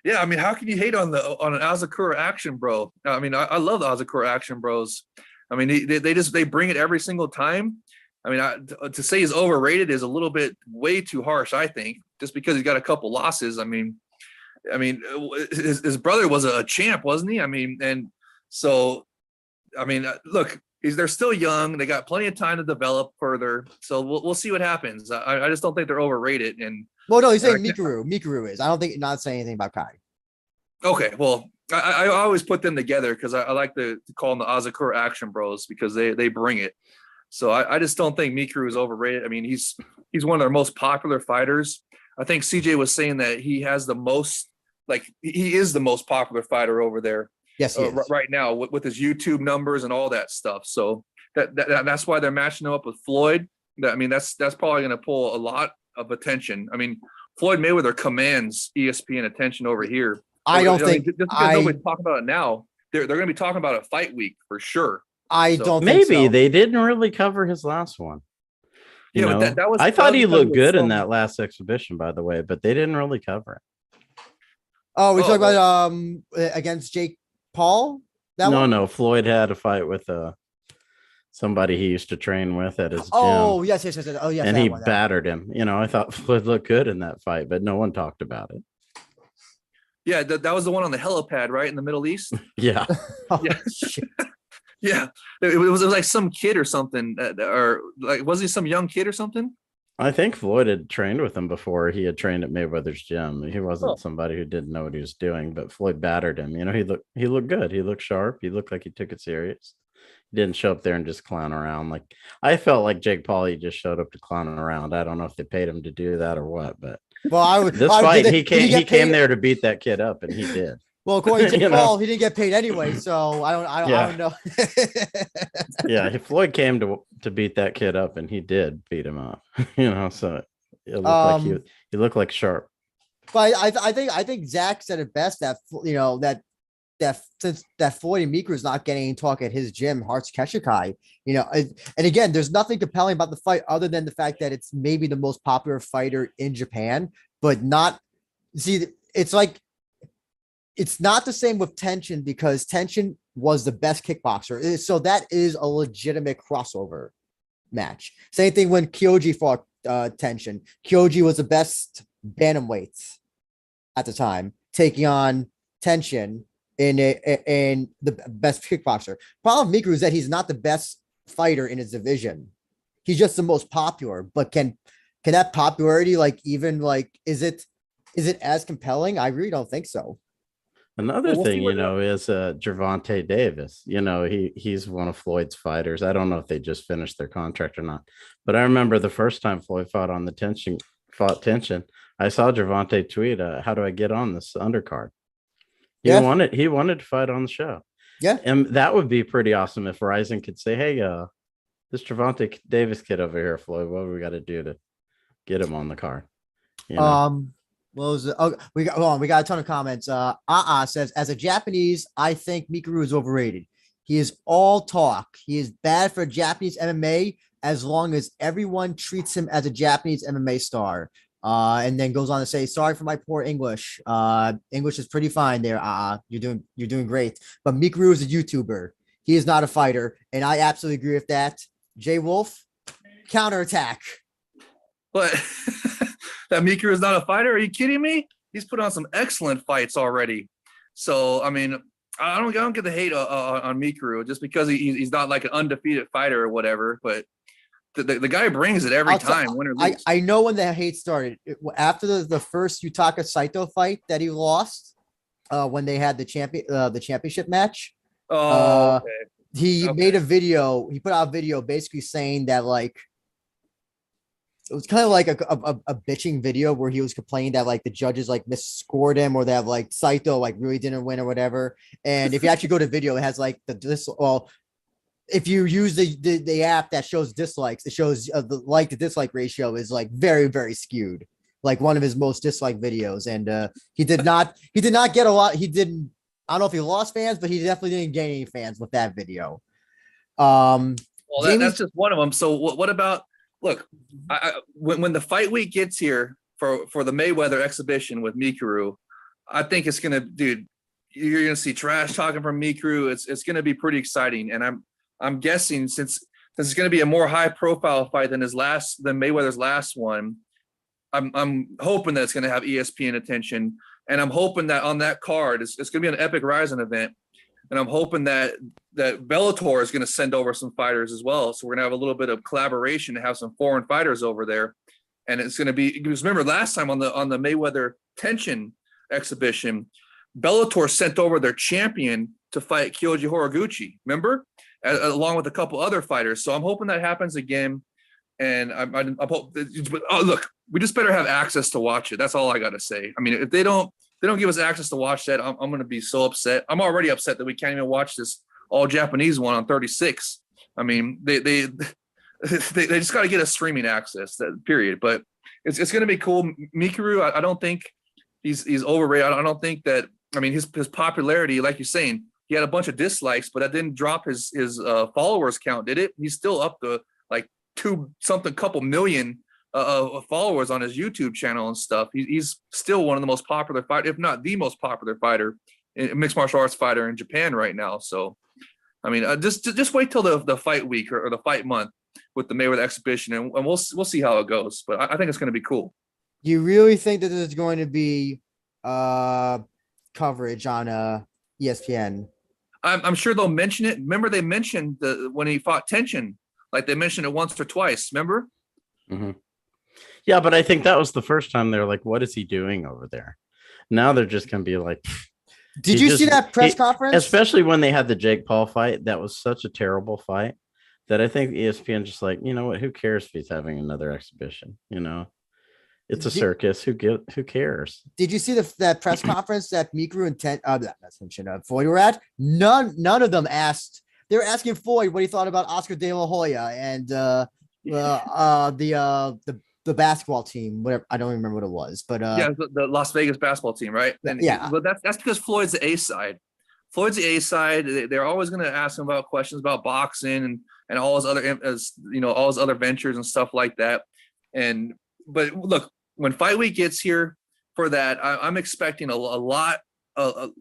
Yeah, I mean, how can you hate on an Azakura action bro? I mean, I love the Azakura action bros. I mean, they bring it every single time. I mean, to say he's overrated is a little bit way too harsh, I think, just because he's got a couple losses. I mean, his brother was a champ, wasn't he? I mean, and so, I mean, look, they're still young. They got plenty of time to develop further. So we'll see what happens. I just don't think they're overrated. And Well, no, he's saying Mikuru. Mikuru is. I don't think not saying anything about Kai. okay, well, I always put them together because I like to call them the Azakura Action Bros because they bring it. So I just don't think Mikuru is overrated. I mean, he's one of their most popular fighters. I think CJ was saying that he has the most, like, he is the most popular fighter over there. Yes, he is. Right now with his YouTube numbers and all that stuff. So that's why they're matching him up with Floyd. I mean, that's probably going to pull a lot of attention. I mean, Floyd Mayweather commands ESPN attention over here. I don't think just because nobody's talking about it now, they're going to be talking about it fight week for sure. I don't maybe think so. They didn't really cover his last one. You know? But that was. I thought he looked good in that last exhibition, by the way, but they didn't really cover it. Oh, we talking about against Jake Paul? No, Floyd had a fight with somebody he used to train with at his gym. Oh, yes. Oh, yes. And he battered him. You know, I thought Floyd looked good in that fight, but no one talked about it. Yeah, that was the one on the helipad, right, in the Middle East. Yeah. Yeah. Yeah, it was like some kid or something, or like, was he some young kid or something? I think Floyd had trained with him before. He had trained at Mayweather's gym. He wasn't somebody who didn't know what he was doing, but Floyd battered him. You know, he looked good. He looked sharp. He looked like he took it serious. He didn't show up there and just clown around. Like, I felt like Jake Paul, he just showed up to clown around. I don't know if they paid him to do that or what, but he came there to beat that kid up, and he did. Well, according to Paul, he didn't get paid anyway, so I don't know. Yeah, Floyd came to beat that kid up, and he did beat him up. You know, so it looked like he looked like sharp. But I think Zach said it best that since that Floyd and Mikuru is not getting any talk at his gym, Hearts Keshikai, you know, and again, there's nothing compelling about the fight other than the fact that it's maybe the most popular fighter in Japan, but not. See, it's like. It's not the same with Tenshin because Tenshin was the best kickboxer. So that is a legitimate crossover match. Same thing when Kyoji fought Tenshin. Kyoji was the best bantamweight at the time, taking on Tenshin in the best kickboxer. Problem with Mikuru is that he's not the best fighter in his division. He's just the most popular. But can that popularity is it as compelling? I really don't think so. Another thing, you know, is Gervonta Davis. You know, he's one of Floyd's fighters. I don't know if they just finished their contract or not, but I remember the first time Floyd fought Tenshin. I saw Gervonta tweet, "How do I get on this undercard?" He wanted to fight on the show. Yeah, and that would be pretty awesome if Ryzen could say, "Hey, this Gervonta Davis kid over here, Floyd, what do we got to do to get him on the card?" You know? What was it? Oh, we got a ton of comments. Says, as a Japanese, I think Mikuru is overrated. He is all talk. He is bad for Japanese MMA as long as everyone treats him as a Japanese MMA star. And then goes on to say, sorry for my poor English. English is pretty fine there. You're doing great. But Mikuru is a YouTuber. He is not a fighter. And I absolutely agree with that. JayWolf, counterattack. What? That Mikuru is not a fighter? Are you kidding me? He's put on some excellent fights already. So, I mean, I don't get the hate on Mikuru just because he's not like an undefeated fighter or whatever. But the guy brings it every time, win or lose. I know when the hate started. After the first Yutaka Saito fight that he lost, when they had the championship match. Okay. He made a video. He put out a video basically saying that, like, it was kind of like a bitching video where he was complaining that, like, the judges, like, misscored him, or that, like, Saito, like, really didn't win or whatever. And if you actually go to video, it has, like, if you use the app that shows dislikes, it shows the like to dislike ratio is, like, very, very skewed. Like, one of his most disliked videos. And he did not get a lot. I don't know if he lost fans, but he definitely didn't gain any fans with that video. Well, that's just one of them. So what about, look, when the fight week gets here for the Mayweather exhibition with Mikuru, I think it's gonna, dude, you're gonna see trash talking from Mikuru. It's gonna be pretty exciting, and I'm guessing since it's gonna be a more high profile fight than Mayweather's last one, I'm hoping that it's gonna have ESPN attention, and I'm hoping that on that card it's gonna be an Epic Rising event, and I'm hoping that Bellator is going to send over some fighters as well. So we're going to have a little bit of collaboration to have some foreign fighters over there. And it's going to be, because remember last time on the Mayweather Tenshin exhibition, Bellator sent over their champion to fight Kyoji Horiguchi, remember? Along with a couple other fighters. So I'm hoping that happens again. And I'm hoping, look, we just better have access to watch it. That's all I got to say. I mean, if they don't give us access to watch that, I'm going to be so upset. I'm already upset that we can't even watch this all Japanese one on 36. I mean, they just got to get us streaming access, that period. But it's going to be cool. Mikuru, I don't think he's overrated. I don't think that, I mean, his popularity, like you're saying, he had a bunch of dislikes, but that didn't drop his followers count, did it? He's still up to like couple million followers on his YouTube channel and stuff. He's still one of the most popular fighter, if not the most popular fighter, mixed martial arts fighter in Japan right now. So, I mean, just wait till the fight week or the fight month with the Mayweather exhibition, and we'll see how it goes. But I think it's going to be cool. You really think that there's going to be coverage on ESPN? I'm sure they'll mention it. Remember, they mentioned when he fought Tenshin, like they mentioned it once or twice. Remember? Mm-hmm. Yeah, but I think that was the first time they're like, "What is he doing over there?" Now they're just going to be like, "Did you see that press conference?" Especially when they had the Jake Paul fight. That was such a terrible fight that I think ESPN just like, you know what? Who cares if he's having another exhibition? You know, it's a circus. Who cares? Did you see that press conference that Mikuru and Floyd were at? None of them asked. They were asking Floyd what he thought about Oscar De La Hoya and the basketball team. Whatever, I don't remember what it was, but the Las Vegas basketball team, right? And but that's because Floyd's the A side. Floyd's the A side. They're always going to ask him about questions about boxing and all his other all his other ventures and stuff like that. But look, when fight week gets here for that, I'm expecting a lot of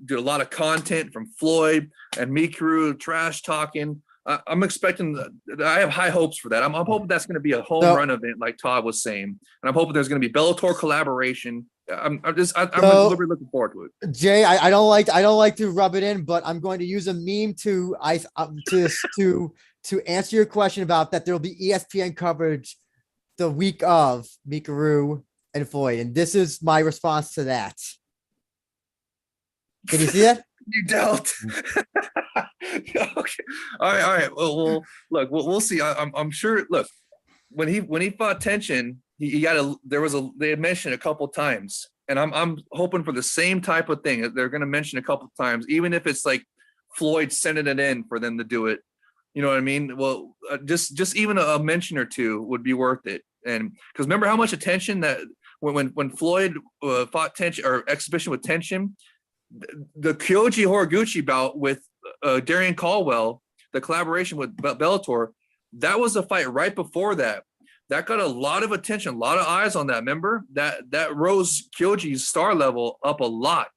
content from Floyd and Mikuru, trash talking. I'm expecting. I have high hopes for that. I'm hoping that's going to be a home run event, like Todd was saying, and I'm hoping there's going to be Bellator collaboration. I'm really looking forward to it. Jay, I don't like to rub it in, but I'm going to use a meme to answer your question about that. There will be ESPN coverage the week of Mikuru and Floyd, and this is my response to that. Can you see that? You don't. Okay. All right. Well, look, we'll see. I'm sure. Look, when he fought Tenshin, they had mentioned a couple times, and I'm hoping for the same type of thing that they're going to mention a couple times, even if it's like Floyd sending it in for them to do it. You know what I mean? Well, just even a mention or two would be worth it. And because remember how much attention that when Floyd fought Tenshin or exhibition with Tenshin, the Kyoji Horiguchi bout with Darian Caldwell, the collaboration with Bellator, that was a fight right before that. That got a lot of attention, a lot of eyes on that. Remember that rose Kyoji's star level up a lot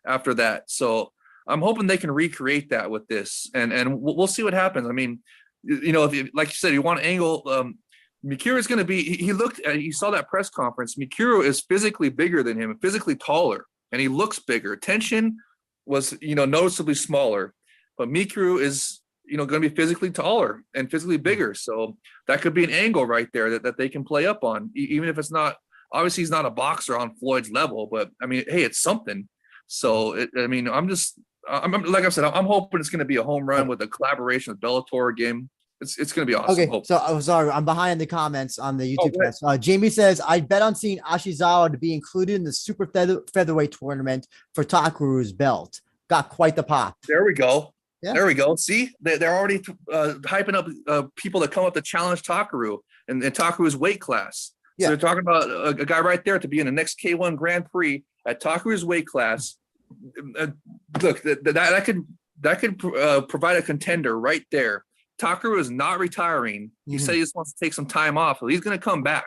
after that. So I'm hoping they can recreate that with this, and we'll see what happens. I mean, if you, like you said, you want to angle. Mikuru is going to be. He saw that press conference. Mikuru is physically bigger than him, physically taller, and he looks bigger. Tenshin was noticeably smaller, but Mikuru is going to be physically taller and physically bigger. So that could be an angle right there that they can play up on, even if it's not. Obviously, he's not a boxer on Floyd's level, but I mean, hey, it's something. So I'm like I said, I'm hoping it's going to be a home run with a collaboration with Bellator again. It's going to be awesome. Okay, so I'm sorry, I'm behind the comments on the YouTube channel. Jamie says, I bet on seeing Ashizawa to be included in the super featherweight tournament for Takeru's belt. Got quite the pop. There we go. Yeah. There we go. See, they're already hyping up people that come up to challenge Takeru and Takeru's weight class. Yeah. So they're talking about a guy right there to be in the next K1 Grand Prix at Takeru's weight class. Look, that could provide a contender right there. Takeru is not retiring. He said he just wants to take some time off, so he's going to come back.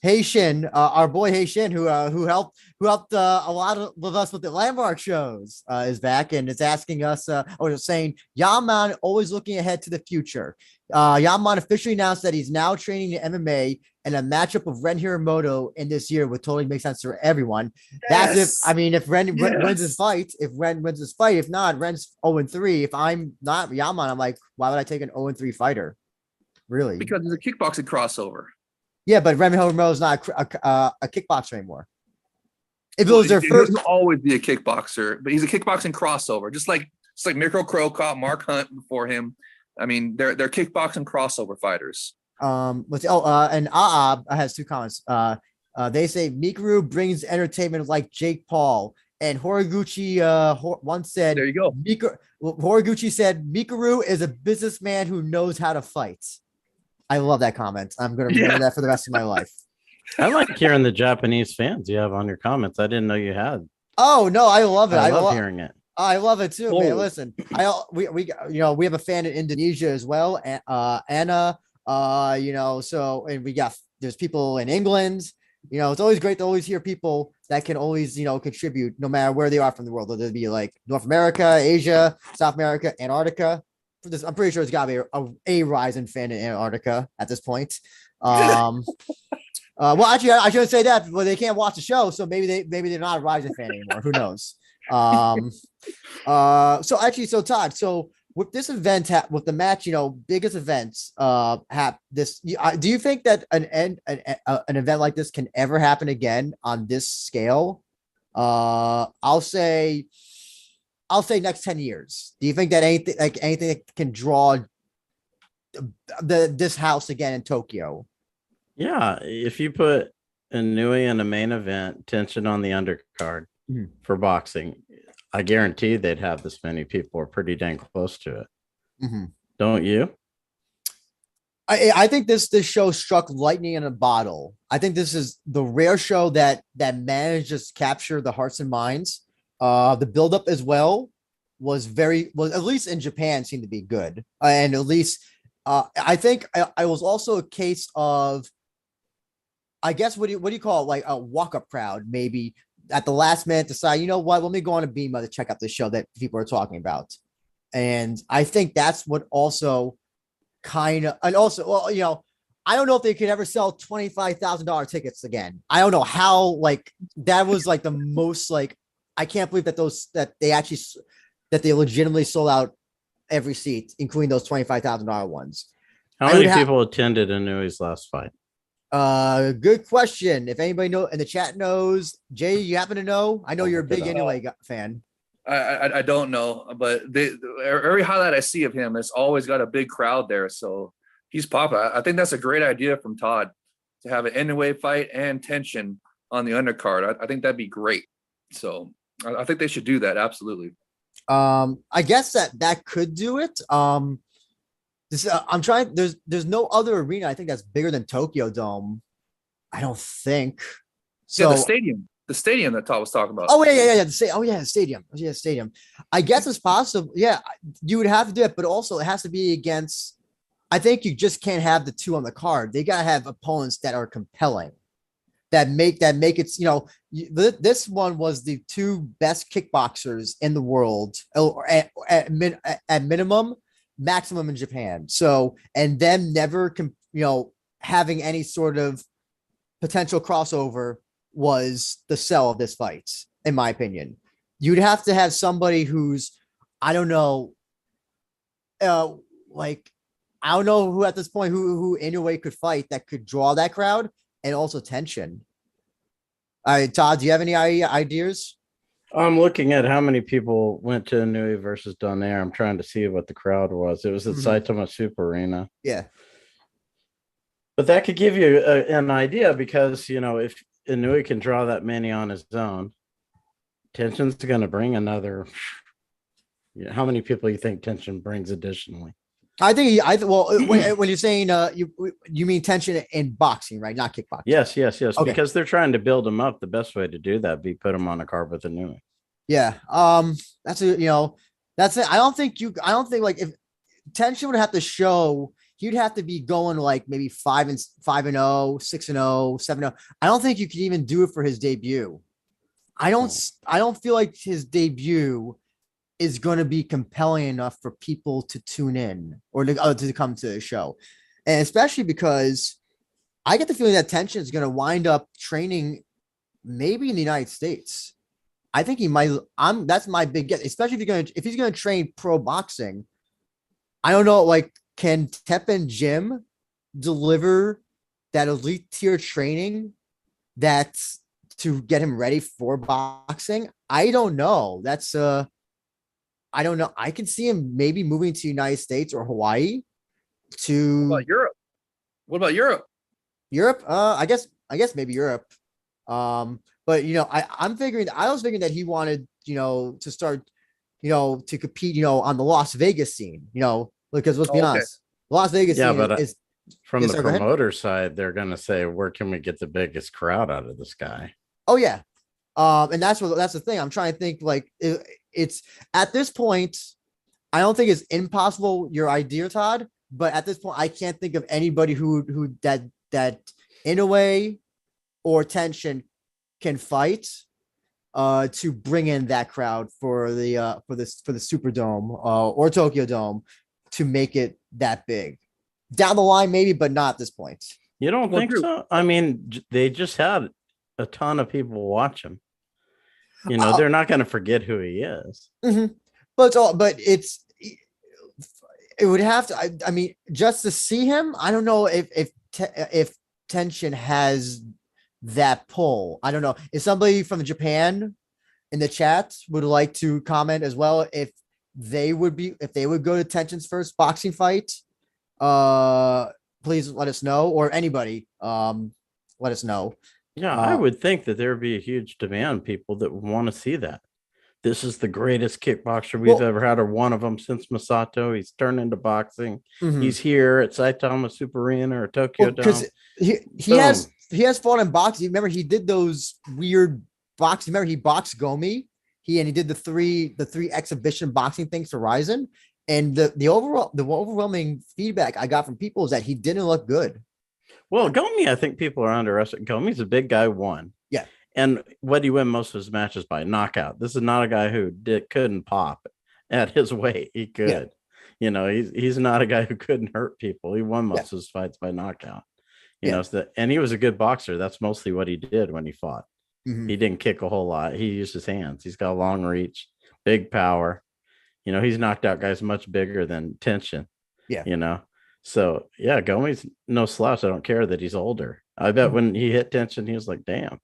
Hey Shin, our boy Hey Shin, who helped who helped a lot of us with the landmark shows, is back and is asking us, or saying, Yaman always looking ahead to the future. Yaman officially announced that he's now training in MMA, and a matchup of Ren Hiramoto in this year would totally make sense for everyone. That's if, I mean, if Ren wins his fight, if not, Ren's 0-3. If I'm not Yaman, I'm like, why would I take an 0-3 fighter? Really? Because it's a kickboxing crossover. Yeah, but Ren Hiramoto is not a kickboxer anymore. If it was their first, he'll always be a kickboxer, but he's a kickboxing crossover, just like Mirko Crow caught Mark Hunt before him. I mean, they're kickboxing crossover fighters. And Aab has 2 comments. They say Mikuru brings entertainment like Jake Paul, and Horiguchi once said, "There you go." Horiguchi said Mikuru is a businessman who knows how to fight. I love that comment. I'm going to remember that for the rest of my life. I like hearing the Japanese fans you have on your comments. I didn't know you had. Oh no, I love it. I love hearing it. I love it too, man. Listen, we have a fan in Indonesia as well, Anna. So, and there's people in England. It's always great to always hear people that can always contribute no matter where they are from the world. Whether it be like North America, Asia, South America, Antarctica. I'm pretty sure it's got to be a rising fan in Antarctica at this point. Well, actually, I shouldn't say that, but they can't watch the show, so maybe they're not a rising fan anymore. Who knows? So Todd, so with this event, with the match, biggest events, do you think that an event like this can ever happen again on this scale? I'll say next 10 years. Do you think that anything that can draw this house again in Tokyo? Yeah, if you put Inui in a main event, Tenshin on the undercard for boxing, I guarantee they'd have this many people or pretty dang close to it. Don't you? I think this show struck lightning in a bottle. I think this is the rare show that managed to capture the hearts and minds. The buildup as well was at least in Japan, seemed to be good. And at least I think I was also a case of, I guess, what do you call it? Like a walk-up crowd, maybe at the last minute decide, let me go on a Beamer to check out the show that people are talking about. And I think that's what also I don't know if they could ever sell $25,000 tickets again. I don't know how, that was the most, I can't believe that they legitimately sold out every seat, including those $25,000 ones. How many people attended Inui's last fight? Good question. If anybody in the chat knows, Jay, you happen to know? I know you're a big Inoue fan. I don't know, but every highlight I see of him has always got a big crowd there. So he's popular. I think that's a great idea from Todd to have an Inoue fight and Tenshin on the undercard. I think that'd be great. So I think they should do that. Absolutely. I guess that could do it. I'm trying. There's no other arena I think that's bigger than Tokyo Dome. I don't think. So the stadium that Todd was talking about. Oh yeah. The stadium. Yeah, stadium. I guess it's possible. Yeah, you would have to do it, but also it has to be against. I think you just can't have the two on the card. They gotta have opponents that are compelling, that make this one was the 2 best kickboxers in the world, or at minimum. Maximum in Japan. So, and them never, having any sort of potential crossover was the sell of this fight, in my opinion. You'd have to have somebody who's, I don't know, I don't know who at this point who in a way could fight that could draw that crowd and also Tenshin. Todd, do you have any ideas? I'm looking at how many people went to Inui versus Donaire. I'm trying to see what the crowd was. It was at Saitama Super Arena. Yeah. But that could give you an idea because, if Inui can draw that many on his own, Tenshin's going to bring another. How many people you think Tenshin brings additionally? I think when you're saying you mean Tenshin in boxing, right? Not kickboxing. Yes. Okay. Because they're trying to build him up. The best way to do that be put him on a card with Inui. Yeah. That's it. I don't think if Tenshin would have to show, he'd have to be going maybe 5-0, 6-0, 7-0. I don't think you could even do it for his debut. I don't feel like his debut is going to be compelling enough for people to tune in or to come to the show. And especially because I get the feeling that Tenshin is going to wind up training maybe in the United States. I think he might. That's my big guess, especially if he's going to train pro boxing. I don't know, like, can Teppen Gym deliver that elite tier training that's to get him ready for boxing? I don't know. I don't know. I can see him maybe moving to United States or Hawaii to What about Europe? What about Europe? Europe. I guess maybe Europe. But I was figuring that he wanted, to start, to compete, on the Las Vegas scene, because let's be Okay. honest, Las Vegas Yeah, scene but is from Yes, the sir, go ahead. promoter side, they're going to say, where can we get the biggest crowd out of this guy? oh yeah. And that's the thing. I'm trying to think, like, it's at this point, I don't think it's impossible your idea, Todd, but at this point, I can't think of anybody who that Inoue or Tenshin can fight to bring in that crowd for the Superdome or Tokyo Dome to make it that big. Down the line, maybe, but not at this point. You don't Well, think Drew, so? I mean, they just had a ton of people watch him. Oh. They're not going to forget who he is. Mhm. But it would have to. I mean, just to see him, I don't know if Tenshin has that pull. I don't know. If somebody from Japan in the chat would like to comment as well, if they would go to Tenshin's first boxing fight, please let us know, or anybody, let us know. Yeah, I would think that there would be a huge demand, people that would want to see that. This is the greatest kickboxer we've ever had, or one of them since Masato. He's turned into boxing. Mhm. He's here at Saitama Super Arena or Tokyo Dome. Because he has fought in boxing. Remember, he did those weird boxing. Remember, he boxed Gomi. He did the three exhibition boxing things for Ryzen. And the overwhelming feedback I got from people is that he didn't look good. Well, Gomi, I think people are underestimating. Gomi's a big guy, won. Yeah. And what he win most of his matches by knockout. This is not a guy who couldn't pop at his weight. He could. Yeah. He's not a guy who couldn't hurt people. He won most of his fights by knockout. And he was a good boxer. That's mostly what he did when he fought. Mm-hmm. He didn't kick a whole lot. He used his hands. He's got long reach, big power. He's knocked out guys much bigger than Tenshin. Yeah. So yeah, Gomi's no slouch. I don't care that he's older. I bet when he hit Tenshin, he was like, damn,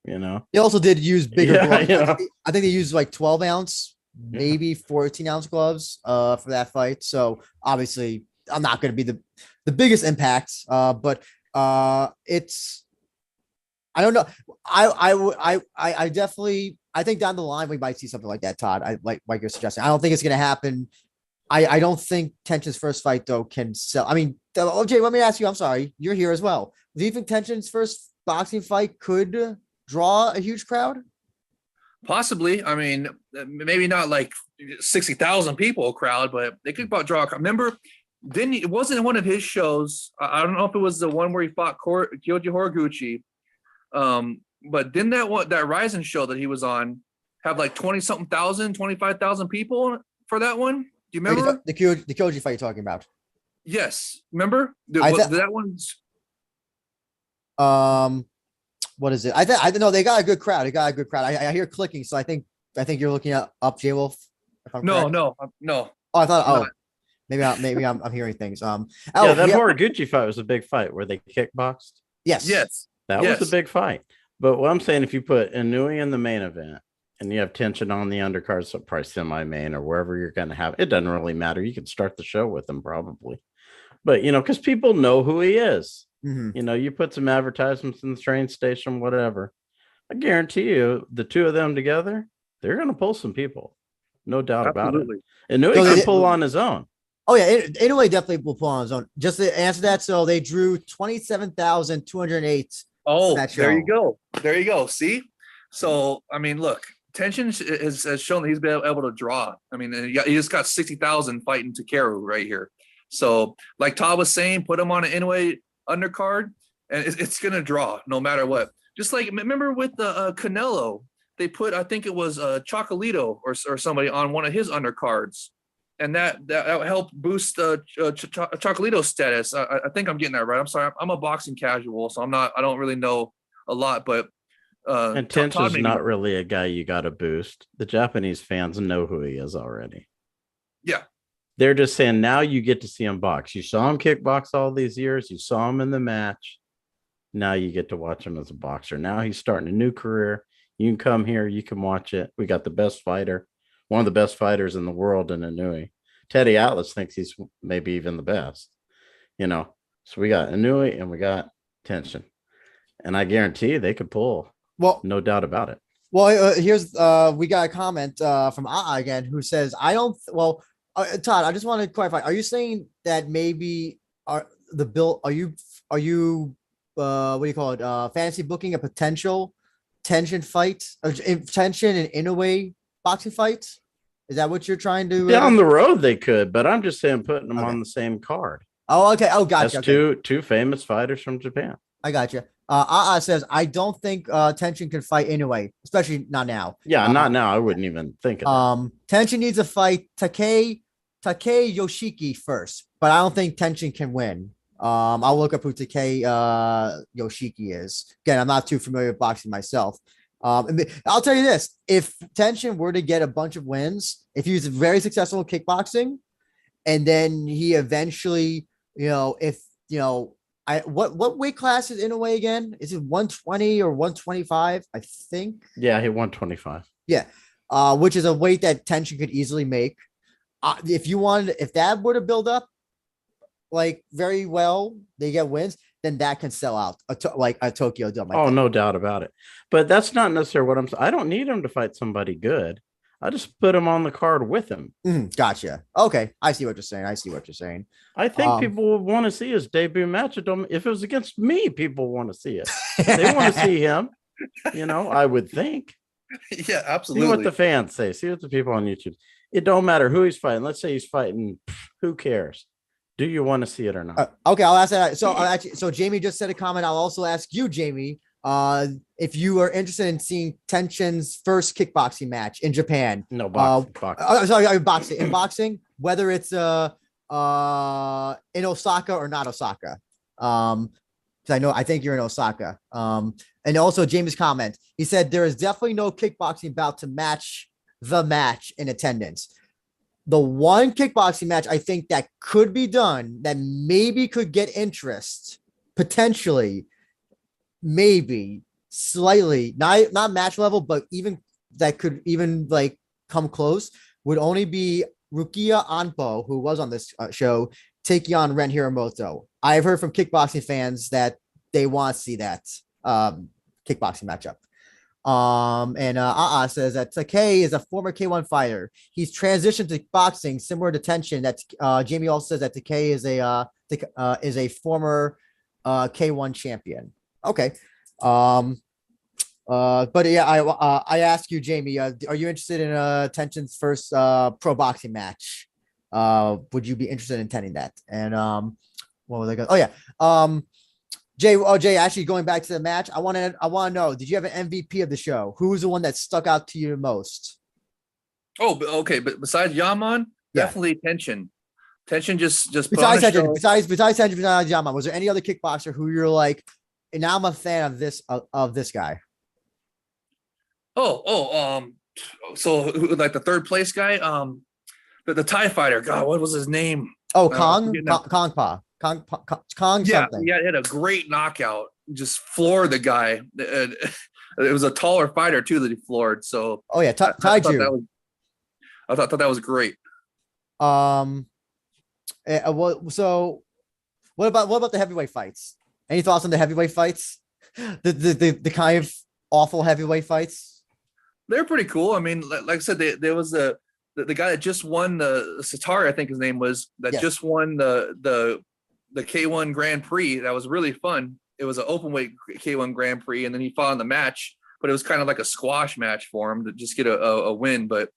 He also did use bigger gloves. Yeah. I think they used like 12 ounce, maybe 14 ounce gloves for that fight. So obviously I'm not going to be the biggest impact, but it's, I don't know. I definitely, I think down the line we might see something like that, Todd. I like you're suggesting. I don't think it's going to happen. I don't think Tenshin's first fight though can sell. I mean, OJ, let me ask you. I'm sorry, you're here as well. Do you think Tenshin's first boxing fight could draw a huge crowd? Possibly. I mean, maybe not like 60,000 people crowd, but they could draw a crowd. Remember, it wasn't one of his shows. I don't know if it was the one where he fought Kyoji Horiguchi. But didn't that Ryzen show that he was on have like 20-something thousand, 25,000 people for that one? Do you remember the Kyoji fight you're talking about? Yes, remember that one's. What is it? I know they got a good crowd. I hear clicking, so I think you're looking up JayWolf. No. Oh, I thought. Maybe I'm hearing things. That Horiguchi fight was a big fight where they kickboxed. Yes. That was a big fight. But what I'm saying, if you put Inoue in the main event and you have Tenshin on the undercard, so probably semi-main or wherever you're going to have, it doesn't really matter. You can start the show with him probably. But, because people know who he is. Mm-hmm. You put some advertisements in the train station, whatever. I guarantee you, the two of them together, they're going to pull some people. No doubt about it. Inoue can pull on his own. Oh, yeah. Inoue definitely will pull on his own. Just to answer that, so they drew 27,208. Oh, there you go. See? So, I mean, look, Tenshin has shown that he's been able to draw. I mean, he just got 60,000 fighting Takeru right here. So, like Todd was saying, put him on an Inoue undercard, and it's going to draw no matter what. Just like, remember with the Canelo, they put, I think it was Chocolito or somebody on one of his undercards, and that helped boost Chocolito's status. I think I'm getting that right. I'm sorry, I'm a boxing casual, so I don't really know a lot, but And Tenshin's not really a guy you got to boost. The Japanese fans know who he is already. Yeah. They're just saying now you get to see him box. You saw him kickbox all these years. You saw him in the match. Now you get to watch him as a boxer. Now he's starting a new career. You can come here. You can watch it. We got the best fighter, one of the best fighters in the world in Inui. Teddy Atlas thinks he's maybe even the best, So we got Inui and we got Tenshin. And I guarantee they could pull. Well, no doubt about it. Well, here's we got a comment from again who says, Todd, I just want to clarify. Are you saying that maybe are you what do you call it? Fantasy booking a potential Tenshin fight, Tenshin and Inoue boxing fight? Is that what you're trying to down the road? They could, but I'm just saying putting them on the same card. Oh, okay. Oh, gotcha. That's two famous fighters from Japan. I got you. Says, I don't think Tenshin can fight Inoue, especially not now. Yeah, not now. I wouldn't even think of that. Tenshin needs to fight Takei Yoshiki first, but I don't think Tenshin can win. I'll look up who Takei Yoshiki is. Again, I'm not too familiar with boxing myself. I'll tell you this: if Tenshin were to get a bunch of wins, if he was very successful in kickboxing, and then he eventually, what weight class is Inoue again? Is it 120 or 125? I think. Yeah, he 125. Yeah, which is a weight that Tenshin could easily make. If that were to build up like very well, they get wins, then that can sell out like a Tokyo Dome. No doubt about it. But that's not necessarily what I'm saying. I don't need him to fight somebody good. I just put him on the card with him. Gotcha. Okay. I see what you're saying. I think people would want to see his debut match. If it was against me, people want to see it. They want to see him, I would think. Yeah, absolutely. See what the fans say. See what the people on YouTube. It don't matter who he's fighting. Let's say he's fighting. Who cares? Do you want to see it or not? Okay, I'll ask that. So Jamie just said a comment. I'll also ask you, Jamie, if you are interested in seeing Tenshin's first kickboxing match in Japan. No, boxing. Boxing. In boxing, whether it's in Osaka or not Osaka. I think you're in Osaka. And also Jamie's comment. He said there is definitely no kickboxing bout to match the match in attendance. The one kickboxing match I think that could be done that maybe could get interest, potentially, maybe slightly, not match level, but even that could even like come close, would only be Rukia Anpo, who was on this show, taking on Ren Hiramoto. I've heard from kickboxing fans that they want to see that kickboxing matchup. Says that Takei is a former K1 fighter. He's transitioned to boxing similar to Tenshin. That Jamie also says that Takei is a former K1 champion. Okay. But yeah, I ask you, Jamie, are you interested in Tenshin's first pro boxing match? Would you be interested in attending that? And what was I going? Oh yeah. Jay, actually going back to the match, I want to know, did you have an MVP of the show? Who was the one that stuck out to you the most? Oh, okay. But besides Yaman, definitely Tenshin. Tenshin just besides Tenshin, Yaman, was there any other kickboxer who you're like, and now I'm a fan of this guy? So like the third place guy, the Thai fighter. God, what was his name? Oh, Kong something. Yeah, he had a great knockout. Just floored the guy. It was a taller fighter too that he floored. So I thought that was great. So what about the heavyweight fights? Any thoughts on the heavyweight fights? The kind of awful heavyweight fights? They're pretty cool. I mean, like I said, there was the guy that just won the Satari, I think his name was, just won the K1 Grand Prix. That was really fun. It was an open weight K1 Grand Prix, and then he fought in the match, but it was kind of like a squash match for him to just get a win. But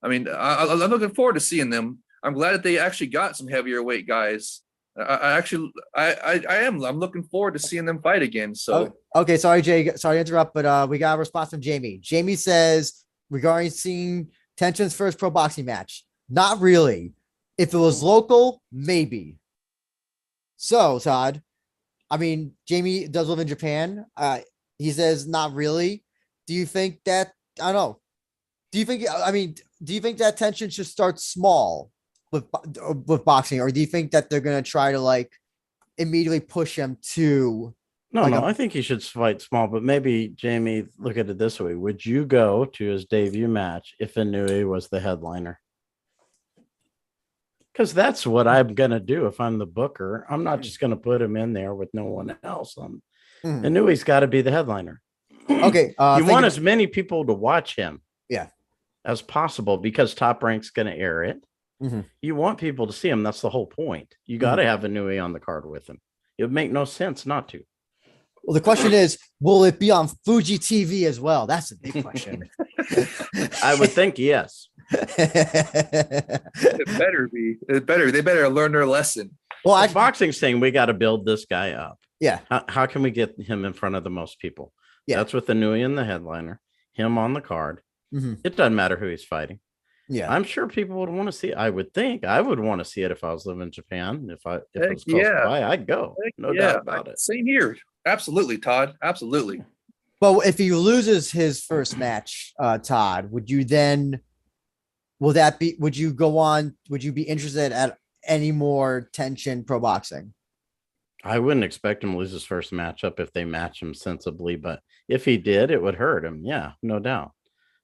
I mean, I'm looking forward to seeing them. I'm glad that they actually got some heavier weight guys. I'm looking forward to seeing them fight again. So okay, sorry, Jay. Sorry to interrupt, but we got a response from Jamie. Jamie says regarding seeing Tenshin's first pro boxing match, not really. If it was local, maybe. So, Todd, I mean, Jamie does live in Japan. He says not really. Do you think that I don't know? Do you think that Tenshin should start small with boxing, or do you think that they're gonna try to like immediately push him to No, like no, I think he should fight small, but maybe Jamie, look at it this way. Would you go to his debut match if Inui was the headliner? Because that's what I'm going to do if I'm the booker. I'm not just going to put him in there with no one else. Inui's got to be the headliner. Okay. You want as many people to watch him as possible because Top Rank's going to air it. You want people to see him. That's the whole point. You got to have Inui on the card with him. It would make no sense not to. Well, the question is, will it be on Fuji TV as well? That's a big question. I would think yes. It better be. They better learn their lesson. Well, boxing's saying we got to build this guy up. Yeah. How can we get him in front of the most people? Yeah. That's with Inui and the headliner, him on the card. It doesn't matter who he's fighting. Yeah. I'm sure people would want to see it. I would think I would want to see it if I was living in Japan. If it was close by, I'd go. No doubt about it. Same here. Absolutely, Todd. Absolutely. But if he loses his first match, Todd, would you go on? Would you be interested at any more Tenshin pro boxing? I wouldn't expect him to lose his first matchup if they match him sensibly, but if he did, it would hurt him. Yeah, no doubt.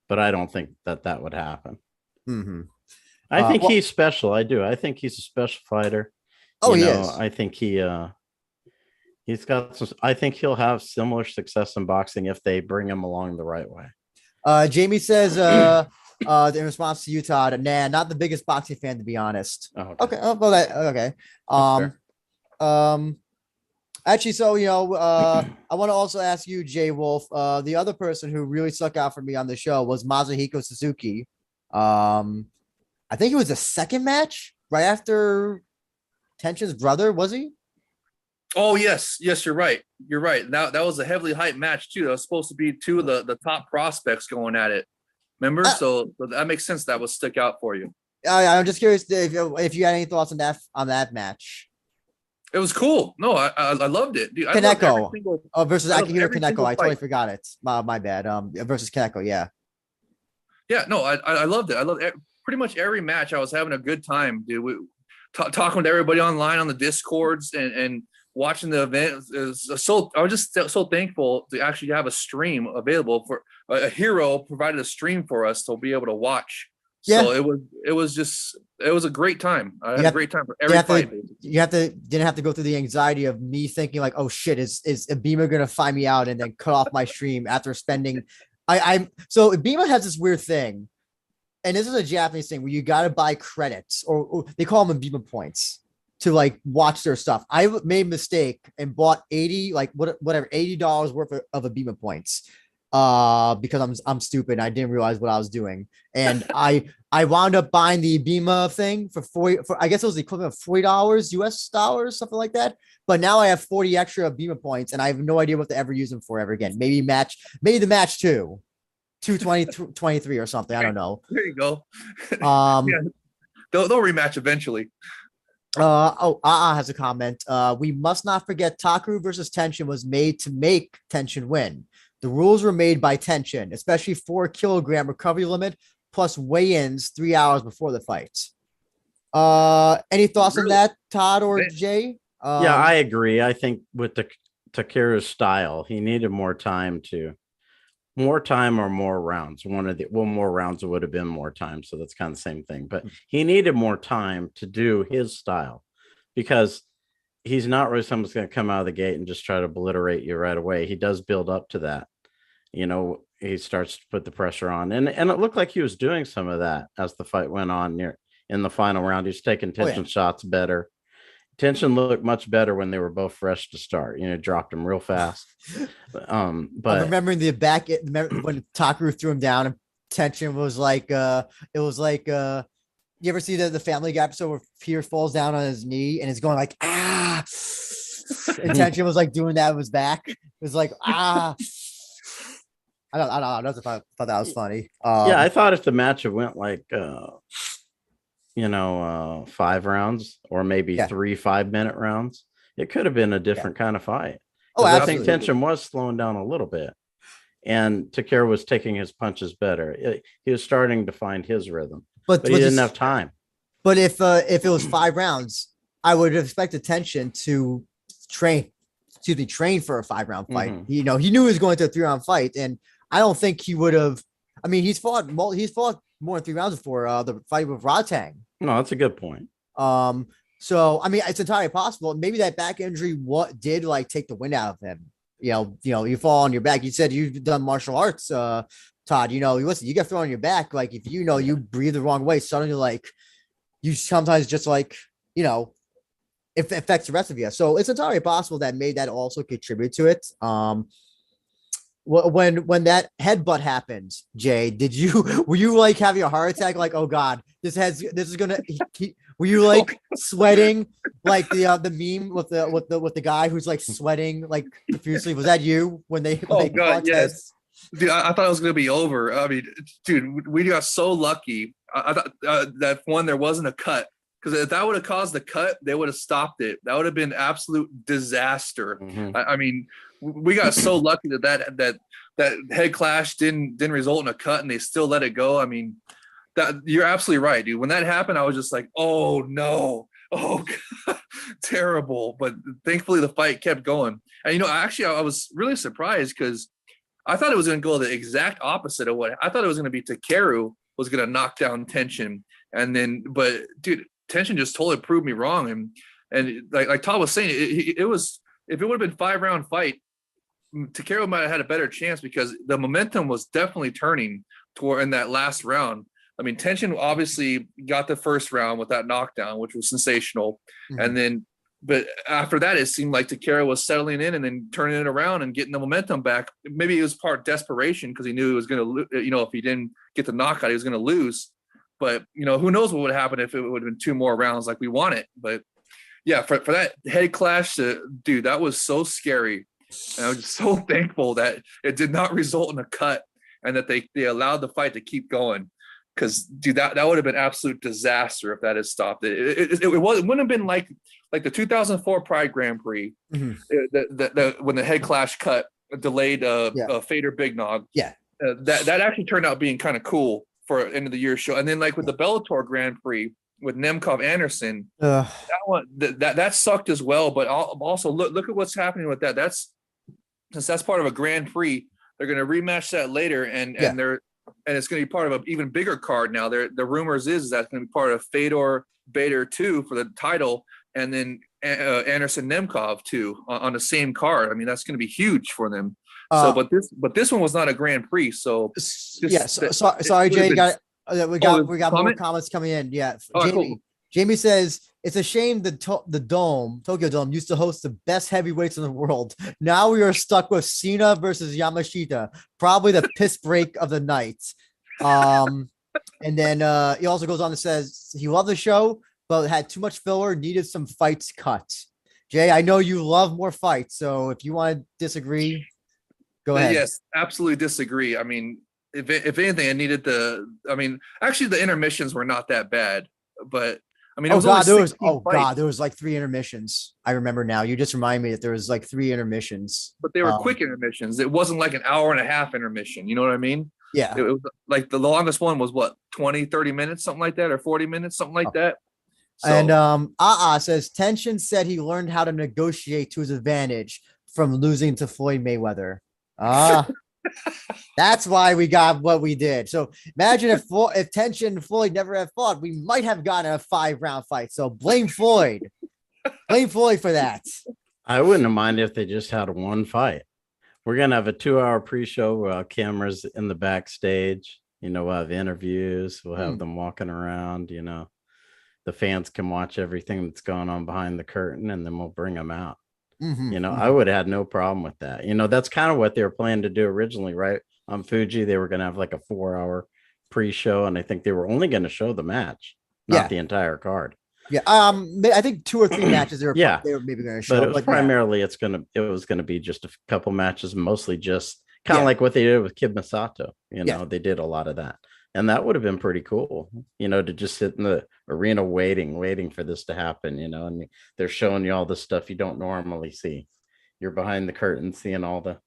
But I don't think that would happen. I think he's special. I do. I think he's a special fighter. Oh, he is. I think he's got some. I think he'll have similar success in boxing if they bring him along the right way. Jamie says, in response to you, Todd, nah, not the biggest boxing fan, to be honest. Oh, okay. Oh, well, okay. Actually, so I want to also ask you, JayWolf. The other person who really stuck out for me on the show was Masahiko Suzuki. I think it was the second match right after Tenshin's brother, was he? Oh, yes, you're right. You're right. That was a heavily hyped match too. That was supposed to be two of the top prospects going at it. Remember? So that makes sense. That would stick out for you. I'm just curious if you had any thoughts on that match. It was cool. No, I loved it. Dude, Kaneko versus Akihiro Kaneko. I totally forgot it. My bad. Versus Kaneko. Yeah. Yeah. No, I loved it. I loved it. Pretty much every match. I was having a good time, dude. Talking to everybody online on the Discords and watching the event. I was just so thankful to actually have a stream available for a hero provided a stream for us to be able to watch. Yeah. So it was a great time. I had a great time for every fight. Didn't have to go through the anxiety of me thinking like, oh shit, is Ibima gonna find me out and then cut off my stream after spending. So Ibima has this weird thing, and this is a Japanese thing where you gotta buy credits or they call them Ibima points to like watch their stuff. I made a mistake and bought $80 worth of Ibima points. Because I'm stupid. I didn't realize what I was doing. And I wound up buying the Ibima thing for I guess it was the equivalent of $40 US dollars, something like that. But now I have 40 extra Ibima points and I have no idea what to ever use them for ever again. Maybe the match 223 or something. I don't know. There you go. Yeah. They'll rematch eventually. Has a comment. We must not forget Takeru versus Tenshin was made to make Tenshin win. The rules were made by Tenshin, especially 4 kilogram recovery limit plus weigh-ins 3 hours before the fight. Any thoughts on that, Todd or Jay? Yeah, I agree. I think with Takeru's style, he needed more time or more rounds. More rounds would have been more time. So that's kind of the same thing. But he needed more time to do his style because he's not really someone who's going to come out of the gate and just try to obliterate you right away. He does build up to that. He starts to put the pressure on. And it looked like he was doing some of that as the fight went on in the final round. He's taking Tenshin shots better. Tenshin looked much better when they were both fresh to start. Dropped him real fast. But I'm remembering when Takeru threw him down and Tenshin was like, it was like You ever see the Family Guy episode where Peter falls down on his knee and is going like, ah, and Tenshin was like doing that with his back. It was like, ah. I don't know. I thought that was funny. Yeah, I thought if the match had went like 5 rounds or maybe 3 5-minute rounds, it could have been a different kind of fight. Oh, I think Tenshin was slowing down a little bit, and Takeru was taking his punches better. He was starting to find his rhythm, but he didn't have time. But if it was 5 rounds, I would have expected Tenshin to train for a 5-round fight. Mhm. He knew he was going to a 3-round fight, and I don't think he would have. I mean, he's fought more than 3 rounds before the fight with Rodtang. No, that's a good point. So I mean, it's entirely possible. Maybe that back injury did like take the wind out of him. You fall on your back. You said you've done martial arts, Todd. Listen, you get thrown on your back. Like if you breathe the wrong way, suddenly like you sometimes just like it affects the rest of you. So it's entirely possible that also contribute to it. When that headbutt happened, Jay, were you like having a heart attack? Like, oh God, this is gonna. Were you like sweating like the meme with the guy who's like sweating like profusely? Was that you when they? Oh God, yes. Dude, I thought it was gonna be over. I mean, dude, we got so lucky. I thought that one there wasn't a cut, because if that would have caused the cut, they would have stopped it. That would have been absolute disaster. Mhm. I mean, we got so lucky that head clash didn't result in a cut, and they still let it go. I mean, that you're absolutely right, dude. When that happened, I was just like, oh no, oh God, terrible. But thankfully, the fight kept going. And I was really surprised because I thought it was going to go the exact opposite of what I thought it was going to be. Takeru was going to knock down Tenshin, but dude, Tenshin just totally proved me wrong. And like Todd was saying, it was, if it would have been 5-round fight, Takeru might have had a better chance because the momentum was definitely turning in that last round. I mean, Tenshin obviously got the first round with that knockdown, which was sensational. Mhm. But after that, it seemed like Takeru was settling in and then turning it around and getting the momentum back. Maybe it was part desperation because he knew he was going to, if he didn't get the knockout, he was going to lose. But, who knows what would happen if it would have been 2 more rounds like we wanted. But yeah, for that head clash, dude, that was so scary. And I was just so thankful that it did not result in a cut and that they allowed the fight to keep going. Because, dude, that would have been absolute disaster if that had stopped. It wouldn't have been like the 2004 Pride Grand Prix, when the head clash cut delayed Fader Big Nog. Yeah. That actually turned out being kind of cool for end of the year show. And then like with the Bellator Grand Prix with Nemkov Anderson, that one that sucked as well. But also look at what's happening with that. Since that's part of a Grand Prix, they're going to rematch that later, and it's going to be part of an even bigger card now. The rumors is that's going to be part of Fedor Bader 2 for the title, and then Anderson Nemkov 2 on the same card. I mean, that's going to be huge for them. But this one was not a Grand Prix. So sorry, Jay. We got more comments coming in. Yeah, Jamie says it's a shame the Tokyo Dome used to host the best heavyweights in the world. Now we are stuck with Cena versus Yamashita, probably the piss break of the night. And then he also goes on and says he loved the show, but had too much filler, needed some fights cut. Jay, I know you love more fights, so if you want to disagree, go ahead. Yes, absolutely disagree. I mean, if anything, I needed actually the intermissions were not that bad, but I mean, there was like 3 intermissions. I remember now. You just remind me that there was like 3 intermissions. But they were quick intermissions. It wasn't like an hour and a half intermission. You know what I mean? Yeah. It was like the longest one was what, 20, 30 minutes, something like that, or 40 minutes, something like that. So, and says Tenshin said he learned how to negotiate to his advantage from losing to Floyd Mayweather. That's why we got what we did. So imagine if Tenshin and Floyd never had fought, we might have gotten a 5-round fight. So blame Floyd. Blame Floyd for that. I wouldn't have minded if they just had one fight. We're gonna have a 2-hour pre-show, cameras in the backstage. We'll have interviews. We'll have them walking around. The fans can watch everything that's going on behind the curtain, and then we'll bring them out. I would have had no problem with that. That's kind of what they were planning to do originally, right? On Fuji, they were going to have like a 4-hour pre-show, and I think they were only going to show the match. not the entire card. Yeah. I think 2 or 3 matches they were maybe going to show, but it was primarily it was gonna be just a couple matches, mostly just kind of like what they did with Kid Masato. They did a lot of that, and that would have been pretty cool. To just sit in the arena waiting for this to happen. And they're showing you all the stuff you don't normally see. You're behind the curtain, seeing all the,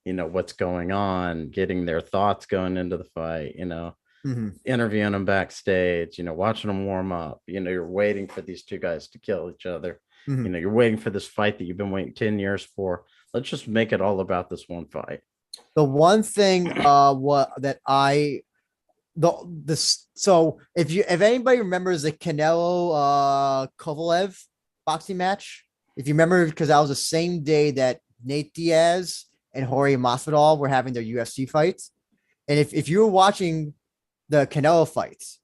what's going on, getting their thoughts going into the fight. Interviewing them backstage, watching them warm up. You're waiting for these 2 guys to kill each other. You're waiting for this fight that you've been waiting 10 years for. Let's just make it all about this one fight. The one thing so if anybody remembers the Canelo Kovalev boxing match, if you remember, because that was the same day that Nate Diaz and Jorge Masvidal were having their UFC fights. And if you were watching the Canelo fights,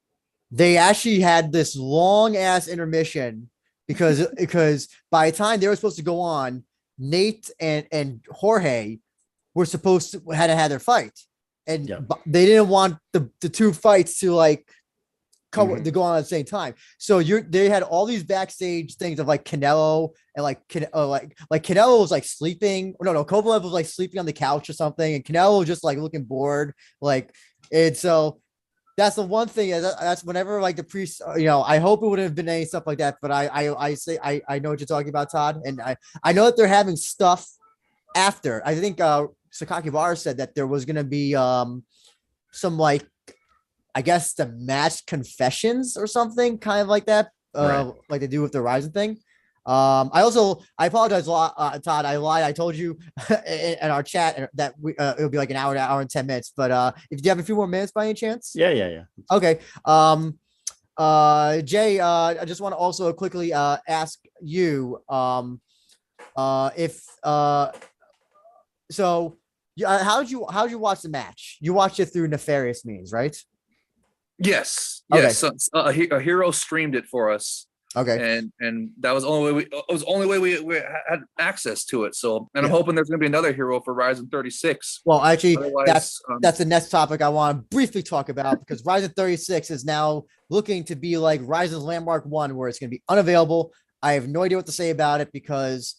they actually had this long ass intermission because by the time they were supposed to go on, Nate and Jorge were supposed to had their fight, and they didn't want the 2 fights to to go on at the same time. So they had all these backstage things of Canelo and Canelo was sleeping. No, Kovalev was sleeping on the couch or something, and Canelo was just looking bored. And so that's the one thing. That's whenever the priest, I hope it wouldn't have been any stuff like that. But I say I know what you're talking about, Todd, and I know that they're having stuff after. I think Sakaki Bar said that there was gonna be some I guess the match confessions or something kind of like that, like they do with the Ryzen thing. I apologize a lot, Todd. I lied. I told you in our chat that it'll be an hour and 10 minutes. But if you have a few more minutes by any chance? Yeah. Okay. Jay, I just want to also quickly ask you if so how'd you watch the match? You watched it through nefarious means, right? Yes. Okay. Yes. So, a hero streamed it for us. Okay. And that was the only way we had access to it. So, and I'm hoping there's going to be another hero for Ryzen 36. Well, actually, that's the next topic I want to briefly talk about, because Ryzen 36 is now looking to be like Ryzen's Landmark 1, where it's going to be unavailable. I have no idea what to say about it because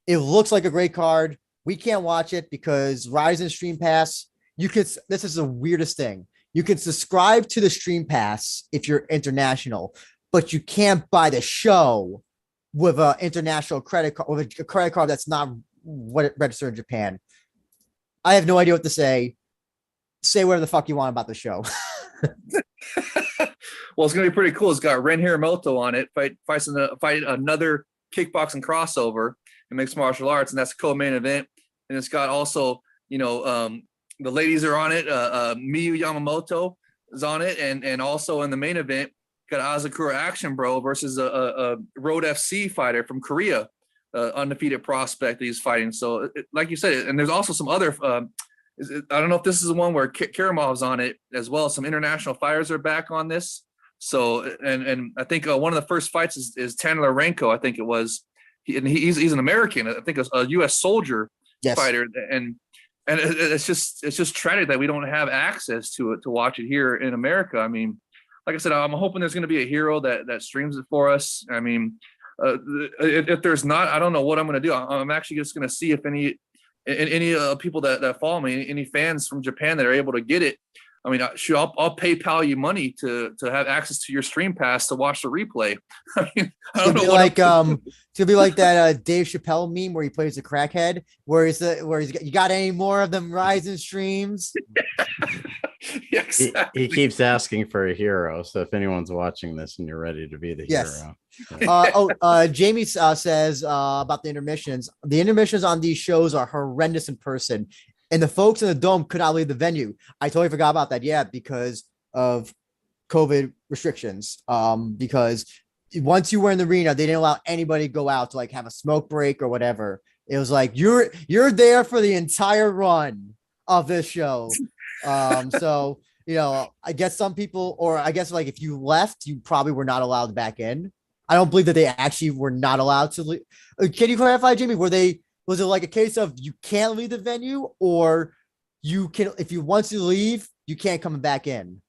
it looks like a great card. We can't watch it because Ryzen Stream Pass, this is the weirdest thing. You can subscribe to the Stream Pass if you're international, but you can't buy the show with an international credit card, with a credit card that's not registered in Japan. I have no idea what to say. Say whatever the fuck you want about the show. Well, it's gonna be pretty cool. It's got Ren Hiramoto on it, fight another kickboxing crossover and mixed martial arts, and that's a co-main event. And it's got also, the ladies are on it. Miyu Yamamoto is on it, and also in the main event, got Azakura Action Bro versus a Road FC fighter from Korea, undefeated prospect that he's fighting. So, like you said, and there's also some other. I don't know if this is the one where Karamov's on it as well. Some international fighters are back on this. So, and I think one of the first fights is Tanner Renko. I think it was, he's an American. I think a U.S. soldier fighter, and it's just tragic that we don't have access to it to watch it here in America. I mean, like I said, I'm hoping there's going to be a hero that streams it for us. I mean, if there's not, I don't know what I'm going to do. I'm actually just going to see if any people that follow me, any fans from Japan that are able to get it. I mean, I'll PayPal you money to have access to your Stream Pass to watch the replay. I mean, I don't know. To be like that Dave Chappelle meme where he plays the crackhead, where you got any more of them Ryzen streams? Yeah, exactly. He keeps asking for a hero. So if anyone's watching this and you're ready to be the hero. Jamie says about the intermissions. The intermissions on these shows are horrendous in person, and the folks in the dome could not leave the venue. I totally forgot about that. Yeah, because of COVID restrictions. Because once you were in the arena, they didn't allow anybody to go out to have a smoke break or whatever. It was like you're there for the entire run of this show. So I guess some people, or I guess if you left, you probably were not allowed back in. I don't believe that they actually were not allowed to leave. Can you clarify, Jamie? Was it a case of you can't leave the venue, or you can, if you want to leave, you can't come back in?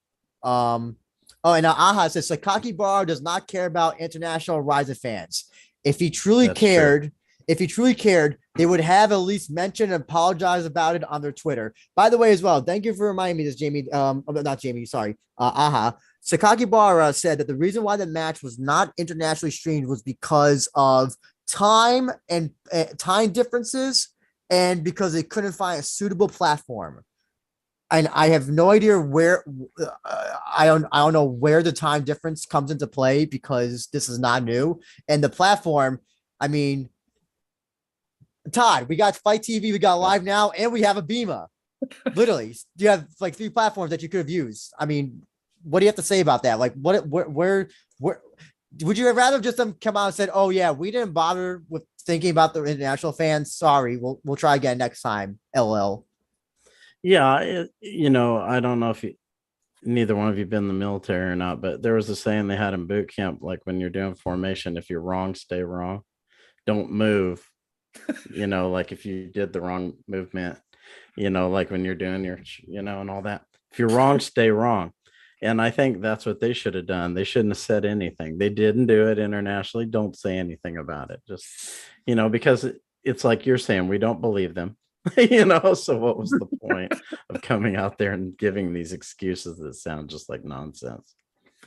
Oh, and Aha says Sakakibara does not care about international Ryzen fans. If he truly That's cared, true. if he truly cared, they would have at least mentioned and apologized about it on their Twitter. By the way, as well, thank you for reminding me this, Jamie. Not Jamie, sorry. Aha. Sakakibara said that the reason why the match was not internationally streamed was because of time and time differences, and because they couldn't find a suitable platform. And I have no idea where I don't know where the time difference comes into play, because this is not new. And the platform, I mean, Todd, we got Fight TV, we got Live Now, and we have a Beamer. Literally, you have like 3 platforms that you could have used. I mean, what do you have to say about that? Like, where would you rather just them come out and said, "Oh yeah, we didn't bother with thinking about the international fans. Sorry, we'll try again next time." LL. Yeah, I don't know if neither one of you been in the military or not, but there was a saying they had in boot camp, like when you're doing formation, if you're wrong, stay wrong. Don't move. Like if you did the wrong movement, like when you're doing your, and all that. If you're wrong, stay wrong. And I think that's what they should have done. They shouldn't have said anything. They didn't do it internationally. Don't say anything about it. Just, because it's like you're saying, we don't believe them. So what was the point of coming out there and giving these excuses that sound just like nonsense?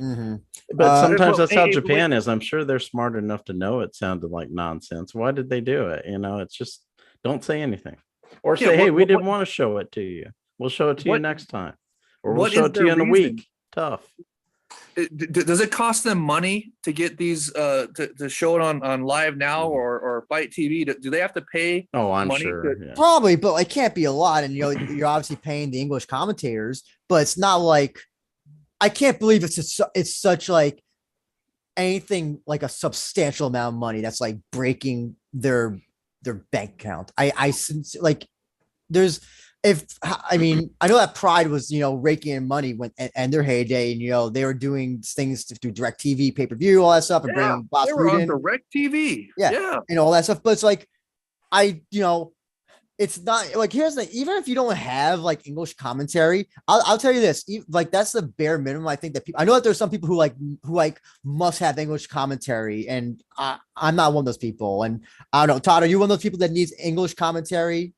Mm-hmm. But sometimes that's how hey, Japan is. I'm sure they're smart enough to know it sounded like nonsense. Why did they do it? It's just don't say anything, or say, hey, we didn't want to show it to you. We'll show it to you next time, or we'll show it to you in a week. Tough. Does it cost them money to get these to show it on Live Now or Fight TV? Do they have to pay? Oh, I'm money sure. Probably, but it can't be a lot. And you're obviously paying the English commentators, but it's not like, I can't believe it's such like anything like a substantial amount of money that's like breaking their bank account. I like there's I mean, I know that Pride was, raking in money when and their heyday, and they were doing things to do direct TV, pay-per-view, all that stuff, and bringing Boss they were on in. direct TV. Yeah. And all that stuff. But it's like, it's not like, here's the, even if you don't have like English commentary, I'll tell you this, like that's the bare minimum. I think that I know that there's some people who must have English commentary, and I'm not one of those people. And I don't know, Todd, are you one of those people that needs English commentary?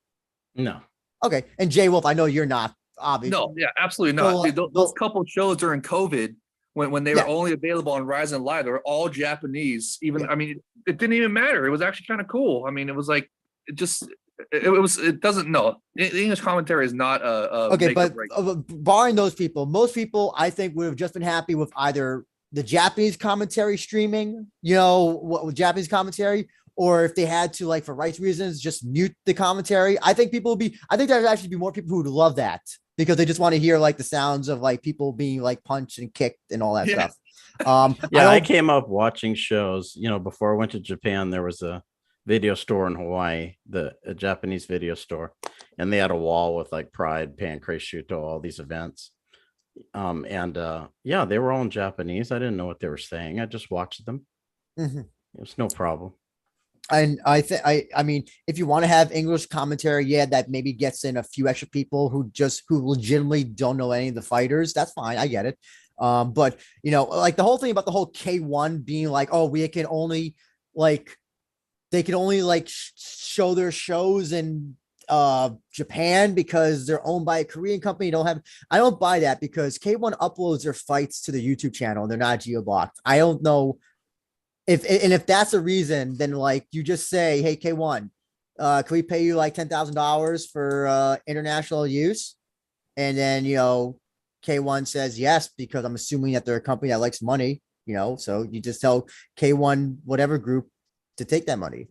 No. Okay. And JayWolf, I know you're not, obviously. No, yeah, absolutely not. Dude, those couple shows during COVID, when they were only available on Ryzen Live, they were all Japanese. I mean, it didn't even matter. It was actually kind of cool. I mean, it was like, it doesn't know. The English commentary is not okay, but barring those people, most people I think would have just been happy with either the Japanese commentary streaming, with Japanese commentary, or if they had to, like, for rights reasons, just mute the commentary. I think there'd actually be more people who would love that, because they just want to hear like the sounds of like people being like punched and kicked and all that stuff. I came up watching shows, before I went to Japan. There was a video store in Hawaii, a Japanese video store, and they had a wall with like Pride, Pancrase Shuto, all these events. They were all in Japanese. I didn't know what they were saying. I just watched them. Mm-hmm. It was no problem. And I mean, if you want to have English commentary, that maybe gets in a few extra people who legitimately don't know any of the fighters. That's fine. I get it. But like the whole thing about the whole K1 being like, oh, they can only show their shows in Japan because they're owned by a Korean company. I don't buy that, because K1 uploads their fights to the YouTube channel and they're not geo-blocked. I don't know if that's a reason, then like you just say, hey, K1, can we pay you like $10,000 for international use? And then K1 says yes, because I'm assuming that they're a company that likes money, so you just tell K1 whatever group to take that money.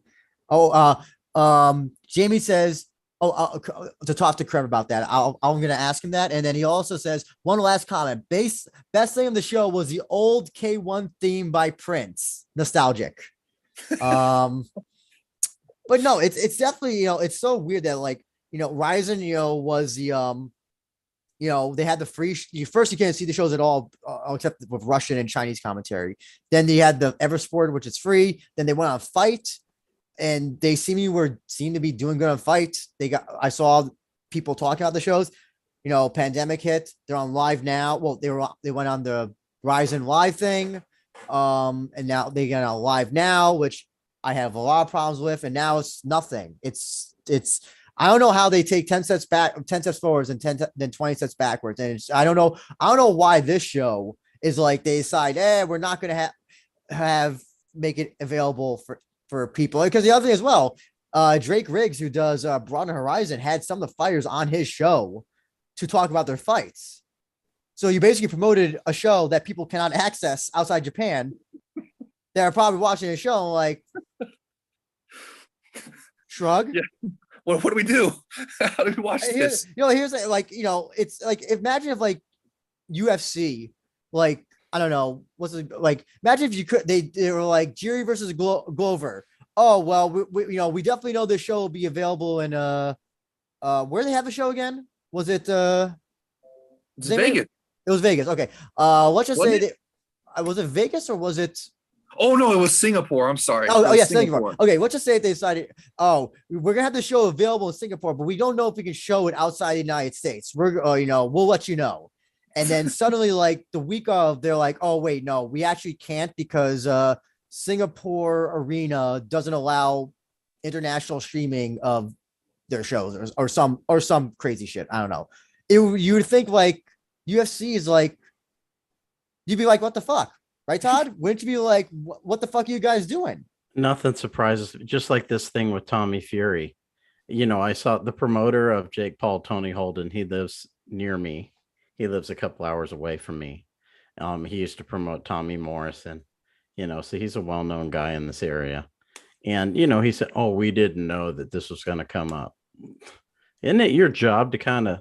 Jamie says, to talk to Krev about that. I'm going to ask him that. And then he also says, one last comment. Best thing of the show was the old K1 theme by Prince. Nostalgic. But no, it's definitely, it's so weird that like, Ryzen, was the, they had the free, first you can't see the shows at all, except with Russian and Chinese commentary. Then they had the Eversport, which is free. Then they went on Fight, and they seem to be doing good on Fight. I saw people talking about the shows. Pandemic hit. They're on Live Now. Well, they went on the Ryzen Live thing. And now they got a Live Now, which I have a lot of problems with, and now it's nothing. It's I don't know how they take 10 steps back, 10 steps forwards and 10 then 20 steps backwards. And I don't know why this show is like they decide, we're not gonna have make it available for people. Because the other thing as well, Drake Riggs, who does Brought on Horizon, had some of the fighters on his show to talk about their fights. So you basically promoted a show that people cannot access outside Japan. They're probably watching a show and like shrug. Yeah. What do we do? How do we watch this? Here's like, it's like, imagine if like UFC, like, I don't know, what's it like? Imagine if you could, they were like Jiri versus Glover. Oh, well, we definitely know this show will be available in, where they have a show again? Was it, Vegas. It was Vegas. Okay. Let's just say was it Vegas or was it? Oh no, it was Singapore. I'm sorry. Oh yeah, Singapore. Okay, let's just say they decided, we're gonna have the show available in Singapore, but we don't know if we can show it outside the United States. We'll let you know. And then suddenly, like the week of, they're like, oh wait, no, we actually can't because Singapore Arena doesn't allow international streaming of their shows or some crazy shit. I don't know. You would think like UFC is like, you'd be like, what the fuck? Right, Todd? Wouldn't you be like, what the fuck are you guys doing? Nothing surprises me. Just like this thing with Tommy Fury. I saw the promoter of Jake Paul, Tony Holden. He lives near me. He lives a couple hours away from me. He used to promote Tommy Morrison, so he's a well-known guy in this area. And, he said, oh, we didn't know that this was going to come up. Isn't it your job to kind of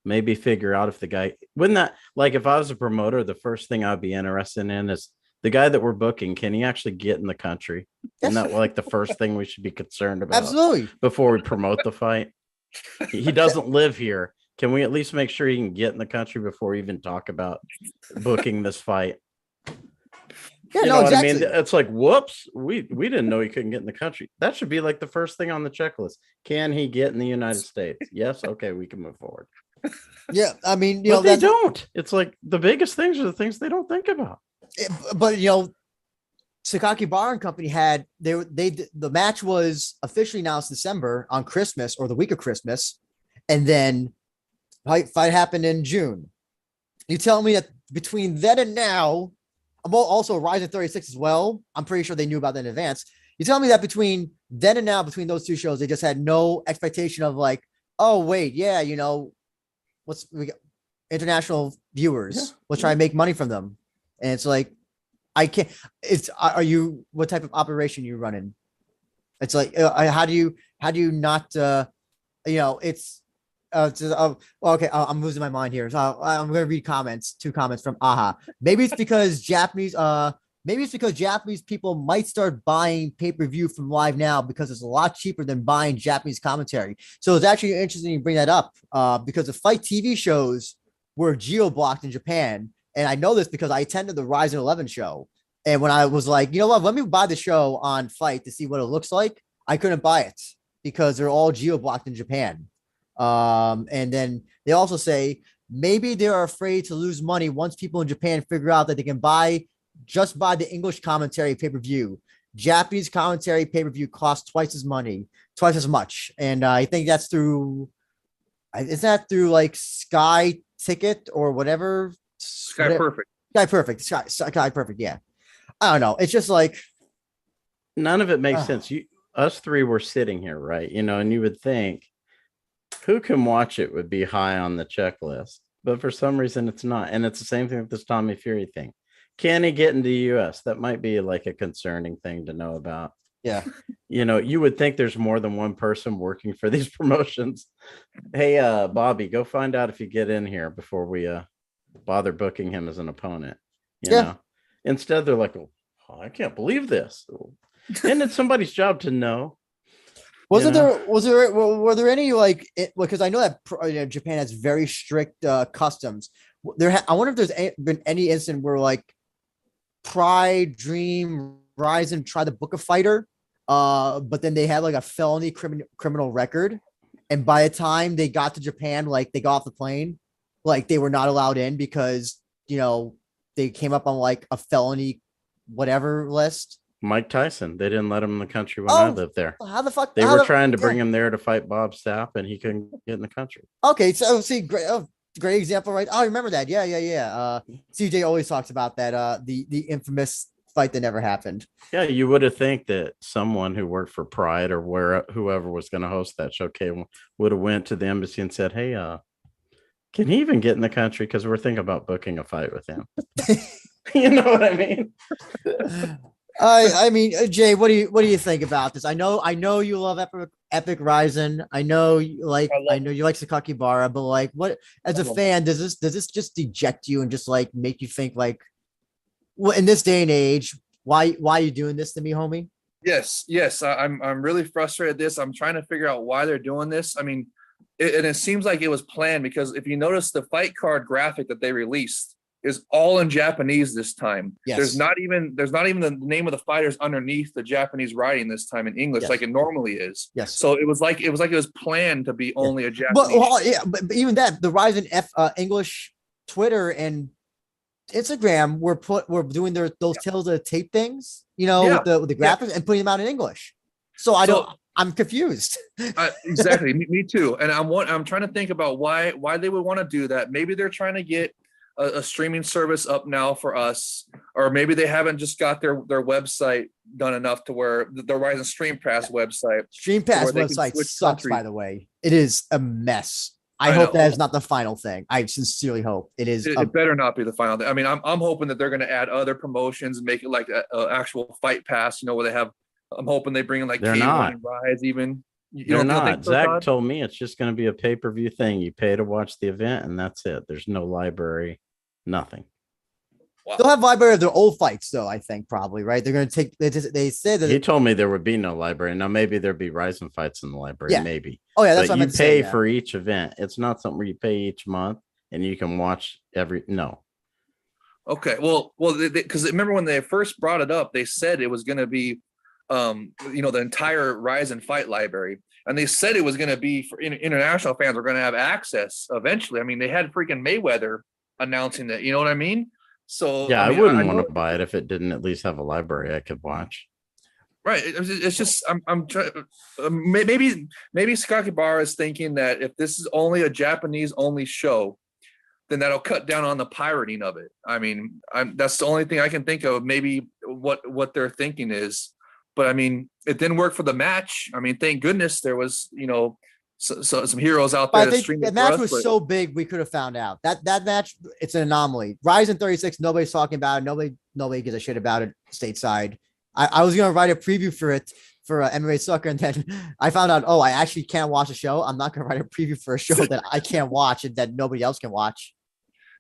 maybe figure out if the guy wouldn't that, like if I was a promoter, the first thing I'd be interested in is the guy that we're booking, can he actually get in the country? Isn't that like the first thing we should be concerned about? Absolutely. Before we promote the fight? He doesn't live here. Can we at least make sure he can get in the country before we even talk about booking this fight? Yeah, no, exactly. I mean? It's like, whoops, we didn't know he couldn't get in the country. That should be like the first thing on the checklist. Can he get in the United States? Yes. Okay, we can move forward. Yeah, I mean, but they don't. It's like the biggest things are the things they don't think about. But Sakaki Bar and Company had the match was officially announced December on Christmas or the week of Christmas, and then fight happened in June. You tell me that between then and now, I'm also Ryzen 36 as well. I'm pretty sure they knew about that in advance. You tell me that between then and now, between those two shows, they just had no expectation of like, oh wait, yeah, we got international viewers. Yeah. Let's try and make money from them. And it's like, I can't. What type of operation you running? It's like, how do you not? It's. Okay, I'm losing my mind here. So I'm going to read two comments from Aha. Maybe it's because Japanese people might start buying pay-per-view from Live Now because it's a lot cheaper than buying Japanese commentary. So it's actually interesting you bring that up because the fight TV shows were geo-blocked in Japan. And I know this because I attended the Ryzen 11 show. And when I was like, you know what, let me buy the show on Fight to see what it looks like, I couldn't buy it because they're all geo-blocked in Japan. And then they also say maybe they're afraid to lose money once people in Japan figure out that they can just buy the English commentary pay-per-view. Japanese commentary pay-per-view costs twice as much. And I think that's through like Sky Ticket or whatever? Sky Perfect. Sky Perfect. Yeah. I don't know. It's just like none of it makes sense. Us three were sitting here, right? And you would think who can watch it would be high on the checklist, but for some reason it's not. And it's the same thing with this Tommy Fury thing. Can he get into the US? That might be like a concerning thing to know about. Yeah. You would think there's more than one person working for these promotions. Hey, Bobby, go find out if you get in here before we bother booking him as an opponent. You know? Instead, they're like, oh, I can't believe this. And it's somebody's job to know. Were there any like, because I know that Japan has very strict customs. I wonder if there's been any incident where like Pride, Dream, Ryzen try to book a fighter, but then they had like a felony criminal record, and by the time they got to Japan, like they got off the plane, like they were not allowed in because they they came up on like a felony whatever list. Mike Tyson. They didn't let him in the country when I lived there. How the fuck? They were trying to bring him there to fight Bob Sapp, and he couldn't get in the country. Okay, so see, great, great example, right? Oh, I remember that. Yeah. CJ always talks about that. The infamous fight that never happened. Yeah, you would have think that someone who worked for Pride or whoever was going to host that show would have went to the embassy and said, "Hey, can he even get in the country? Because we're thinking about booking a fight with him." You know what I mean? I mean, Jay, what do you think about this? I know you love Epic Rising. I know you like Sakakibara, but like, what as a fan does this just deject you and just like make you think like, well, in this day and age, why are you doing this to me, homie? Yes. I'm really frustrated at this. I'm trying to figure out why they're doing this. I mean, it seems like it was planned, because if you notice the fight card graphic that they released is all in Japanese this time. Yes. There's not even the name of the fighters underneath the Japanese writing this time in English, like it normally is. Yes. So it was planned to be only a Japanese. But even that, the Rise in English Twitter and Instagram were doing those tales of the tape things, with the graphics and putting them out in English. So I'm confused. Exactly. Me too. And I'm trying to think about why they would want to do that. Maybe they're trying to get a streaming service up now for us, or maybe they haven't just got their website done enough to where the Rise Stream Pass website. Stream Pass website sucks, by the way. It is a mess. I hope that is not the final thing. I sincerely hope it is. It better not be the final thing. I mean, I'm hoping that they're going to add other promotions and make it like an actual fight pass, where they have. I'm hoping they bring in like K1 and Rise even. They're not. Zach told me it's just going to be a pay-per-view thing. You pay to watch the event, and that's it. There's no library, nothing. Wow. They'll have library of their old fights, though. I think probably right. They're going to take. They said that he told me there would be no library. Now maybe there'd be Rising fights in the library. Yeah. Maybe. Oh yeah, that's what you pay for each event. It's not something where you pay each month and you can watch no. Okay, well, because remember when they first brought it up, they said it was going to be, the entire Rise and Fight library, and they said it was going to be for international fans are going to have access eventually. I mean, they had freaking Mayweather announcing that. You know what I mean? So yeah, I wouldn't want to buy it if it didn't at least have a library I could watch. Right. It's just I'm trying. Maybe Sakakibara is thinking that if this is only a Japanese only show, then that'll cut down on the pirating of it. I mean, that's the only thing I can think of. Maybe what they're thinking is, but I mean, it didn't work for the match. I mean, thank goodness there was so some heroes out there. I think the match was so big we could have found out that match. It's an anomaly. Rise in 36. Nobody's talking about it. Nobody gives a shit about it stateside. I was gonna write a preview for it for MMA Sucker, and then I found out, I actually can't watch a show. I'm not gonna write a preview for a show that I can't watch and that nobody else can watch.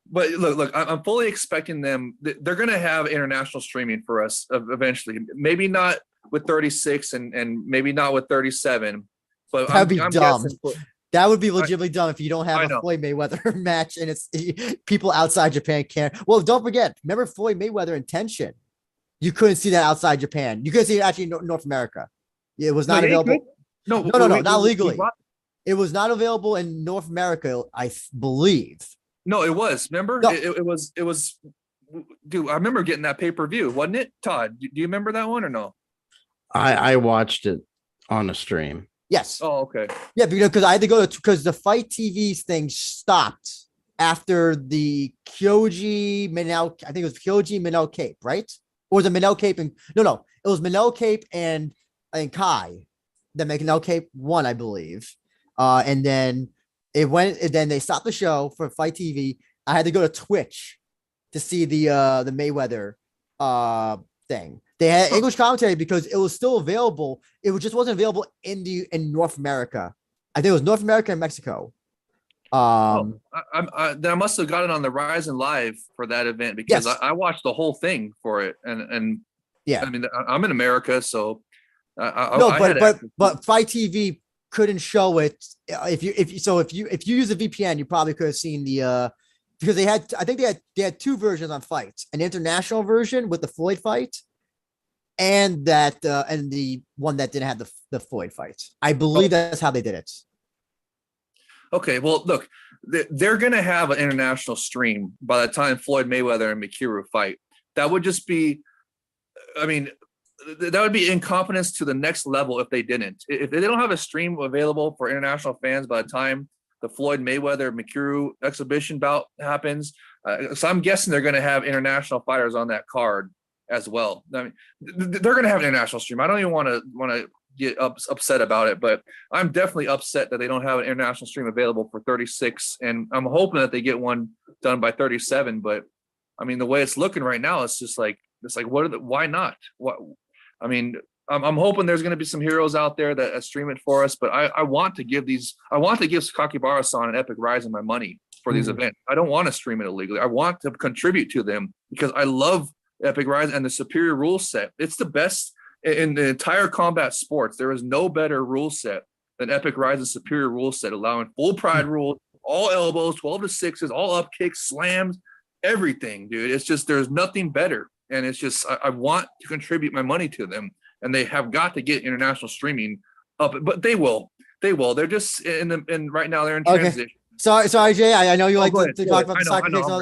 But look, I'm fully expecting them. They're gonna have international streaming for us eventually. Maybe not with 36 and maybe not with 37. But that'd be dumb. That would be legitimately dumb if you don't have a Floyd Mayweather match and it's people outside Japan can't. Well, don't forget. Remember Floyd Mayweather and Tenshin. You couldn't see that outside Japan. You couldn't see it actually in North America. It was not available. No, not legally. It was not available in North America, I believe. No, it was. Remember? No. It was. Dude, I remember getting that pay-per-view, wasn't it, Todd? Do you remember that one or no? I watched it on a stream. Yes. Oh, okay. Yeah, because I had to go because the Fight TV thing stopped after the Kyoji Minao. I think it was Kyoji Minao Cape, right? Or was it Minao Cape and no, it was Minao Cape and Kai that Minao Cape won, I believe. And then it went. And then they stopped the show for Fight TV. I had to go to Twitch to see the Mayweather thing. They had English commentary because it was still available. It just wasn't available in North America. I think it was North America and Mexico. Then I must have got it on the Rise and Live for that event because I watched the whole thing for it, and yeah, I mean I'm in America, so but Fight TV couldn't show it if you use a VPN, you probably could have seen the because they had two versions on Fight, an international version with the Floyd fight, and the one that didn't have the Floyd fight. I believe that's how they did it. Okay, well, look, they're going to have an international stream by the time Floyd Mayweather and Takeru fight. That would just be, I mean, that would be incompetence to the next level if they didn't. If they don't have a stream available for international fans by the time the Floyd Mayweather Takeru exhibition bout happens, so I'm guessing they're going to have international fighters on that card as well. I mean, they're going to have an international stream. I don't even want to get upset about it, but I'm definitely upset that they don't have an international stream available for 36, and I'm hoping that they get one done by 37. But I mean, the way it's looking right now, it's like why not? What? I mean, I'm hoping there's going to be some heroes out there that stream it for us, but I want to give Sakakibara-san and Epic Rising my money for these events. I don't want to stream it illegally. I want to contribute to them because I love Epic Rising and the superior rule set. It's the best in the entire combat sports. There is no better rule set than Epic Rise's superior rule set, allowing full pride rules, all elbows, 12 to 6s, all up kicks, slams, everything, dude. It's just, there's nothing better. And it's just, I want to contribute my money to them, and they have got to get international streaming up, but they will. They're just right now they're in transition. Sorry, Jay. I know you like to talk about the soccer Go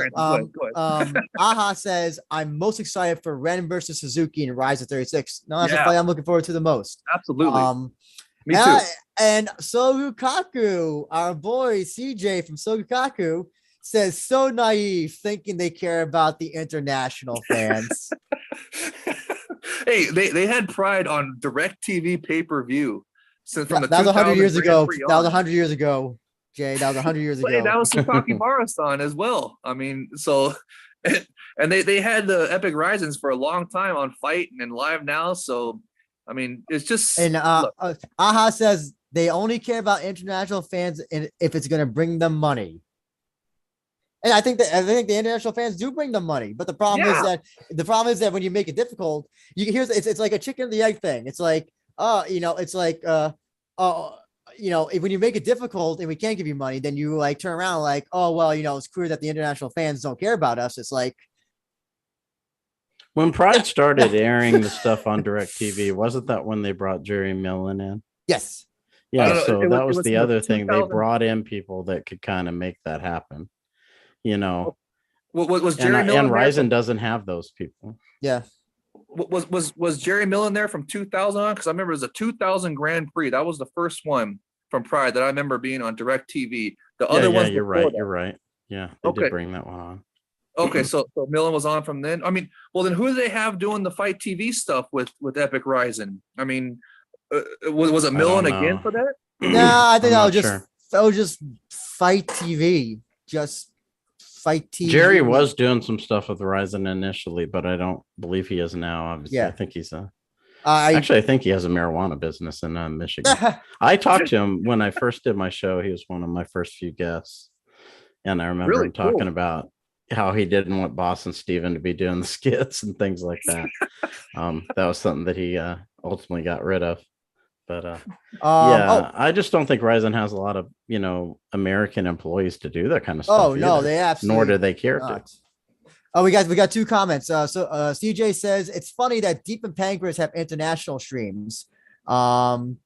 kicks. Aha says, I'm most excited for Ren versus Suzuki in Rise of 36. No, that's the fight I'm looking forward to the most. Absolutely. Me too. And Sogukaku, our boy CJ from Sogukaku, says, so naive, thinking they care about the international fans. Hey, they had Pride on DirecTV pay-per-view since from that was 100 years ago. That was 100 years ago, Jay. That was 100 years ago. Hey, that was Sakakibara-san as well. I mean, so and they had the Epic Risings for a long time on Fight and Live Now. So I mean, it's just, and Aha says they only care about international fans and if it's going to bring them money. And I think the international fans do bring them money, but the problem is that when you make it difficult, it's like a chicken and the egg thing. It's like, when you make it difficult and we can't give you money, then you like turn around like, oh well, it's clear that the international fans don't care about us. It's like when Pride started airing the stuff on DirecTV, wasn't that when they brought Jerry Millen in? Yes. Yeah. So that was the other thing. They brought in people that could kind of make that happen. Was Jerry Millen and Ryzen doesn't have those people. Yeah. Was Jerry Millen there from 2000 on? Because I remember it was a 2000 Grand Prix. That was the first one from Pride that I remember being on DirecTV. The other ones, you're right. Yeah, they did bring that one on. Okay, so Millen was on from then. I mean, well then who do they have doing the Fight TV stuff with Epic Rising? I mean, was it Millen again for that? No, I think that was just Fight TV. Just Fight TV. Jerry was doing some stuff with Verizon initially, but I don't believe he is now. Obviously, I think he's I think he has a marijuana business in Michigan. I talked to him when I first did my show. He was one of my first few guests, and I remember him talking about how he didn't want Boston Steven to be doing the skits and things like that. That was something that he ultimately got rid of. But I just don't think Ryzen has a lot of American employees to do that kind of stuff. Oh no, they absolutely nor do they care to. Oh, we got two comments. CJ says it's funny that Deep and Pancreas have international streams. Though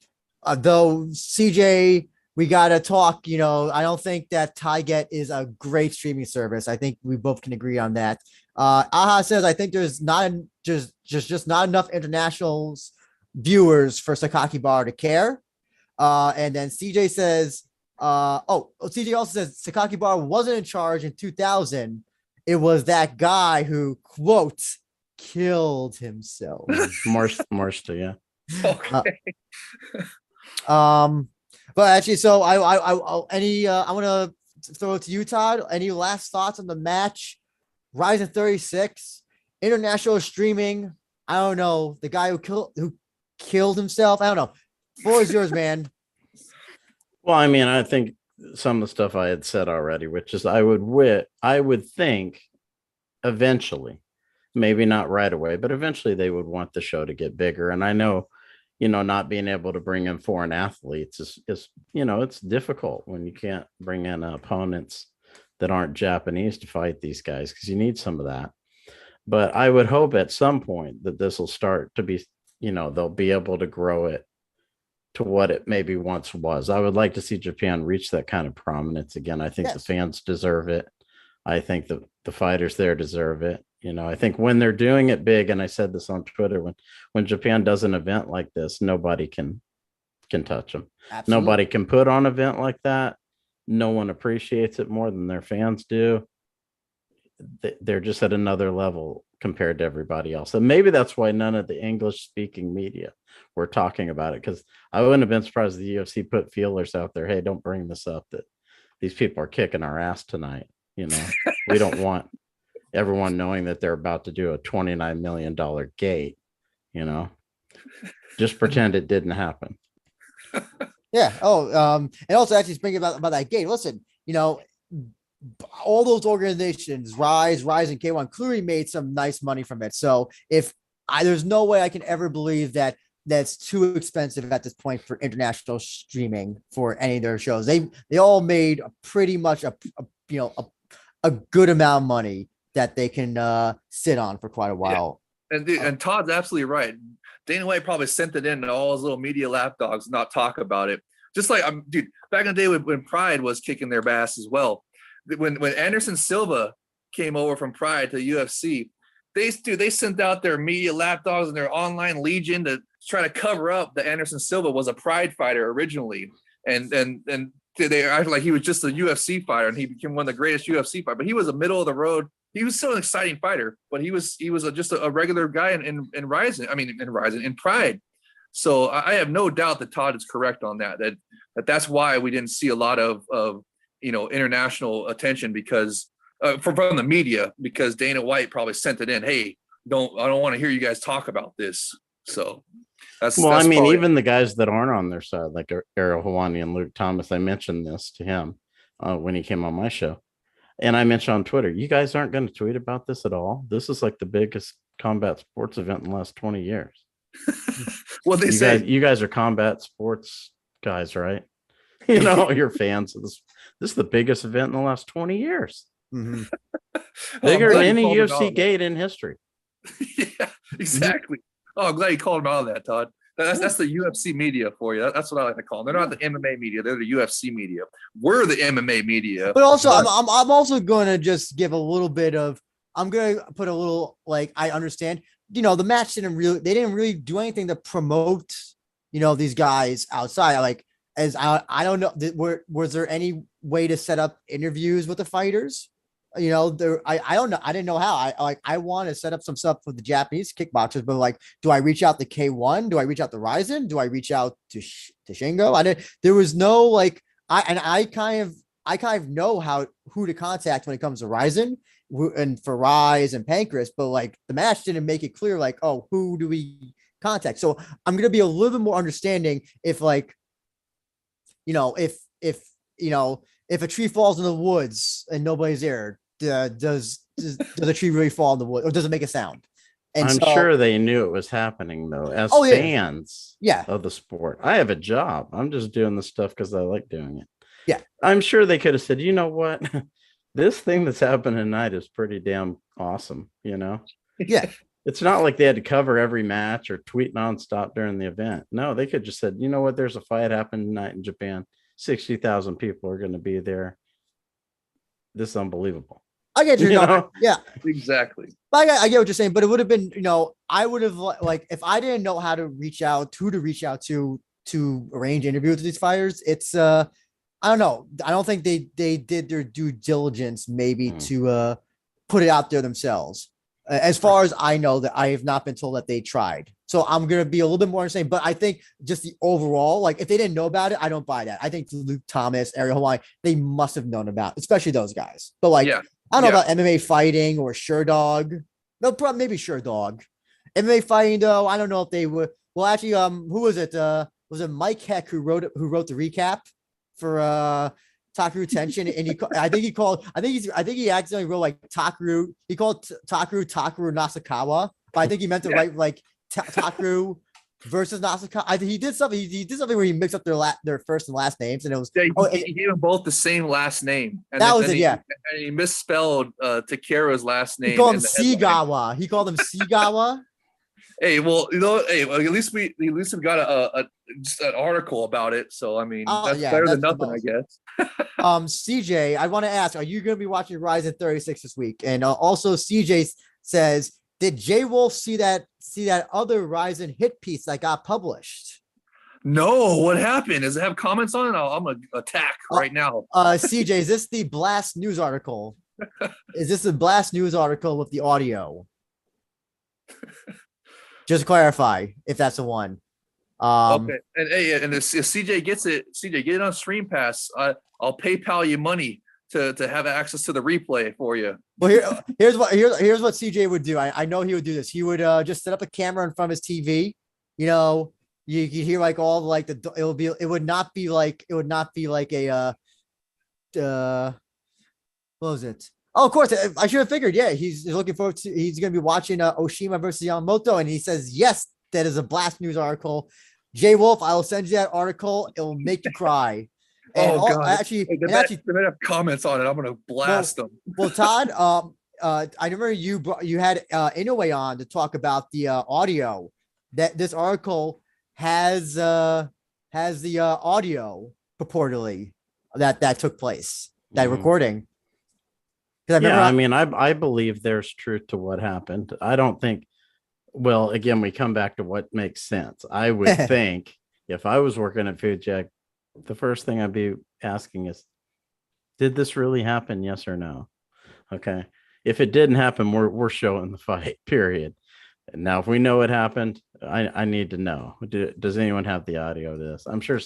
CJ, we gotta talk. I don't think that Tyget is a great streaming service. I think we both can agree on that. Aha says I think there's not just not enough internationals viewers for Sakakibara to care. And then CJ says, CJ also says Sakakibara wasn't in charge in 2000. It was that guy who, quote, killed himself. Marsta, yeah. Okay. But actually, so I want to throw it to you, Todd. Any last thoughts on the match? Rise of 36, international streaming. I don't know. The guy who killed himself. I don't know. Floor is yours, man. Well, I mean, I think some of the stuff I had said already, which is I would think eventually, maybe not right away, but eventually they would want the show to get bigger. And I know, not being able to bring in foreign athletes is it's difficult when you can't bring in opponents that aren't Japanese to fight these guys, because you need some of that. But I would hope at some point that this will start to be, they'll be able to grow it to what it maybe once was. I would like to see Japan reach that kind of prominence again. I think the Yes. fans deserve it. I think the fighters there deserve it. You know, I think when they're doing it big, and I said this on Twitter, when Japan does an event like this, nobody can touch them. Absolutely. Nobody can put on an event like that. No one appreciates it more than their fans do. They're just at another level compared to everybody else. And maybe that's why none of the English speaking media were talking about it, because I wouldn't have been surprised if the UFC put feelers out there. Hey, don't bring this up, that these people are kicking our ass tonight. You know, we don't want everyone knowing that they're about to do a $29 million gate, you know, just pretend it didn't happen. Yeah. And also actually speaking about that gate, listen, you know, all those organizations, Rise, and K1 clearly made some nice money from it. So there's no way I can ever believe that that's too expensive at this point for international streaming for any of their shows. They all made pretty much a good amount of money that they can sit on for quite a while. Yeah. And Todd's absolutely right. Dana White probably sent it in to all his little media lapdogs, not talk about it. Just like, dude, back in the day when Pride was kicking their ass as well. When Anderson Silva came over from Pride to UFC, they sent out their media lapdogs and their online legion to try to cover up that Anderson Silva was a Pride fighter originally, and they acted like he was just a UFC fighter, and he became one of the greatest UFC fighters. But he was a middle of the road. He was still an exciting fighter, but he was just a regular guy in Pride. So I have no doubt that Todd is correct on that's why we didn't see a lot of international attention, because from the media, because Dana White probably sent it in. Hey, I don't want to hear you guys talk about this. So that's probably, even the guys that aren't on their side, like Ariel Helwani and Luke Thomas, I mentioned this to him when he came on my show. And I mentioned on Twitter, you guys aren't going to tweet about this at all. This is like the biggest combat sports event in the last 20 years. Well, you guys are combat sports guys, right? You know, you're fans of this. This is the biggest event in the last 20 years. Mm-hmm. Bigger than any UFC gate in history. Yeah, exactly. Oh, I'm glad you called him out on that, Todd. That's the UFC media for you. That's what I like to call them. They're not the MMA media. They're the UFC media. We're the MMA media. But also, I'm also going to just give a little bit of. I'm going to put a little, like, I understand. You know, the match didn't really do anything to promote, these guys outside. Like, as I don't know, was there any way to set up interviews with the fighters? I don't know. I didn't know how. I want to set up some stuff for the Japanese kickboxers, but like, do I reach out to K1? Do I reach out to Ryzen? Do I reach out to Shingo? There was no, like, I kind of know who to contact when it comes to Ryzen and for Rise and Pancreas, but like the match didn't make it clear, like, oh, who do we contact? So I'm going to be a little bit more understanding if, like, if a tree falls in the woods and nobody's there, does a tree really fall in the woods, or does it make a sound? And I'm sure they knew it was happening, though, as fans of the sport. I have a job. I'm just doing this stuff because I like doing it. Yeah. I'm sure they could have said, you know what? This thing that's happening tonight is pretty damn awesome, Yeah. It's not like they had to cover every match or tweet nonstop during the event. No, they could just said, you know what? There's a fight happening tonight in Japan. 60,000 people are going to be there. This is unbelievable. I get you. Yeah, exactly. I get what you're saying, but it would have been, I would have, like, if I didn't know how to reach out to arrange interviews with these fighters, it's I don't know. I don't think they did their due diligence maybe to put it out there themselves. As far as I know, that I have not been told that they tried. So I'm going to be a little bit more insane, but I think just the overall, like, if they didn't know about it, I don't buy that. I think Luke Thomas, Ariel Helwani, they must have known about, especially those guys. But like, I don't know about MMA fighting or Sherdog. No, probably maybe Sherdog. MMA fighting, though, I don't know if they would. Well, actually, who was it? Was it Mike Heck who wrote the recap for Takeru Tenshin? And I think he accidentally wrote like Takeru. He called Takeru Nasukawa, but I think he meant to write like Takeru versus Nasukawa. I think he did something. He did something where he mixed up their first and last names, and it was he gave them both the same last name. And and he misspelled Takeru's last name. He called him Seagawa. He called him Seagawa. Hey, well, hey, well, at least we got a just an article about it. So I mean, Oh that's yeah, better than that's the nothing, I most. guess. CJ, I want to ask, are you going to be watching Ryzen 36 this week? And also, CJ says, did JayWolf see that other Ryzen hit piece that got published? No, what happened? Does it have comments on it? I'm gonna attack right now. CJ, is this the Blast News article? Is this the Blast News article with the audio? Just clarify if that's the one. Okay, and hey, and if CJ gets it, CJ, get it on Stream Pass. I'll PayPal you money to have access to the replay for you. Well, here's what CJ would do. I know he would do this. He would just set up a camera in front of his TV. You know, you hear like all like it would not be like a what was it? Oh, of course. I should have figured. Yeah, he's looking forward to. He's going to be watching Oshima versus Yamamoto, and he says yes, that is a Blast News article. JayWolf, I will send you that article. It will make you cry. And God! actually, they might have comments on it. I'm gonna blast them. Well, Todd, I remember you had Inoue on to talk about the audio. That this article has the audio purportedly that took place, that recording. I mean, I believe there's truth to what happened. I don't think. Well, again, we come back to what makes sense. I would think if I was working at Food Jack, the first thing I'd be asking is, did this really happen? Yes or no? Okay. If it didn't happen, we're showing the fight, period. And now, if we know it happened, I need to know. Does anyone have the audio of this? I'm sure.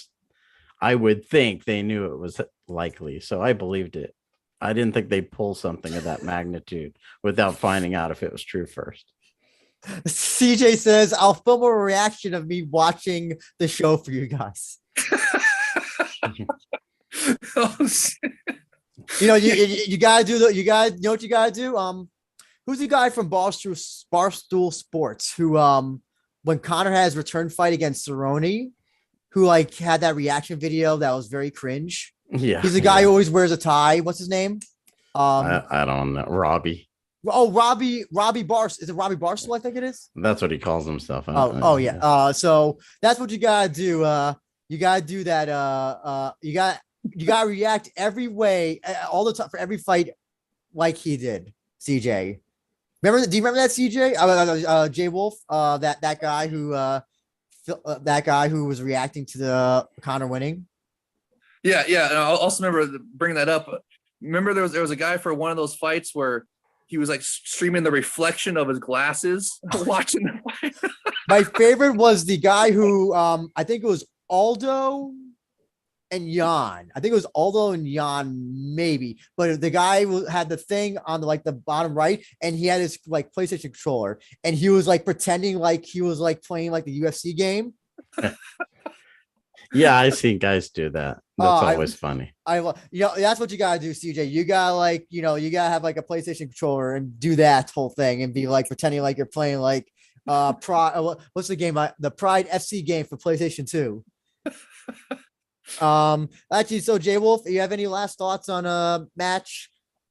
I would think they knew it was likely, so I believed it. I didn't think they'd pull something of that magnitude without finding out if it was true first. CJ says, I'll film a reaction of me watching the show for you guys. You know, you gotta do you know what you gotta do? Who's the guy from Barstool Sports who when Connor had his return fight against Cerrone, who like had that reaction video that was very cringe? Yeah, he's the guy who always wears a tie. What's his name? I don't know. Robbie. Oh, Robbie Barstool. Is it Robbie Barstool? I think it is. That's what he calls himself. Oh yeah. So that's what you gotta do. You gotta do that. You gotta react every way, all the time for every fight, like he did. CJ, do you remember that CJ? JayWolf. That guy who was reacting to the Connor winning. Yeah. And I also remember bringing that up. Remember there was a guy for one of those fights where he was like streaming the reflection of his glasses watching the fight. My favorite was the guy who I think it was Aldo and Jan. I think it was Aldo and Jan, maybe. But the guy who had the thing on the bottom right, and he had his like PlayStation controller, and he was like pretending like he was like playing like the UFC game. Yeah, I see guys do that. That's always funny. That's what you gotta do, CJ. You gotta you gotta have like a PlayStation controller and do that whole thing and be like pretending like you're playing like what's the game? The Pride FC game for PlayStation 2. Actually, so JayWolf, you have any last thoughts on a match?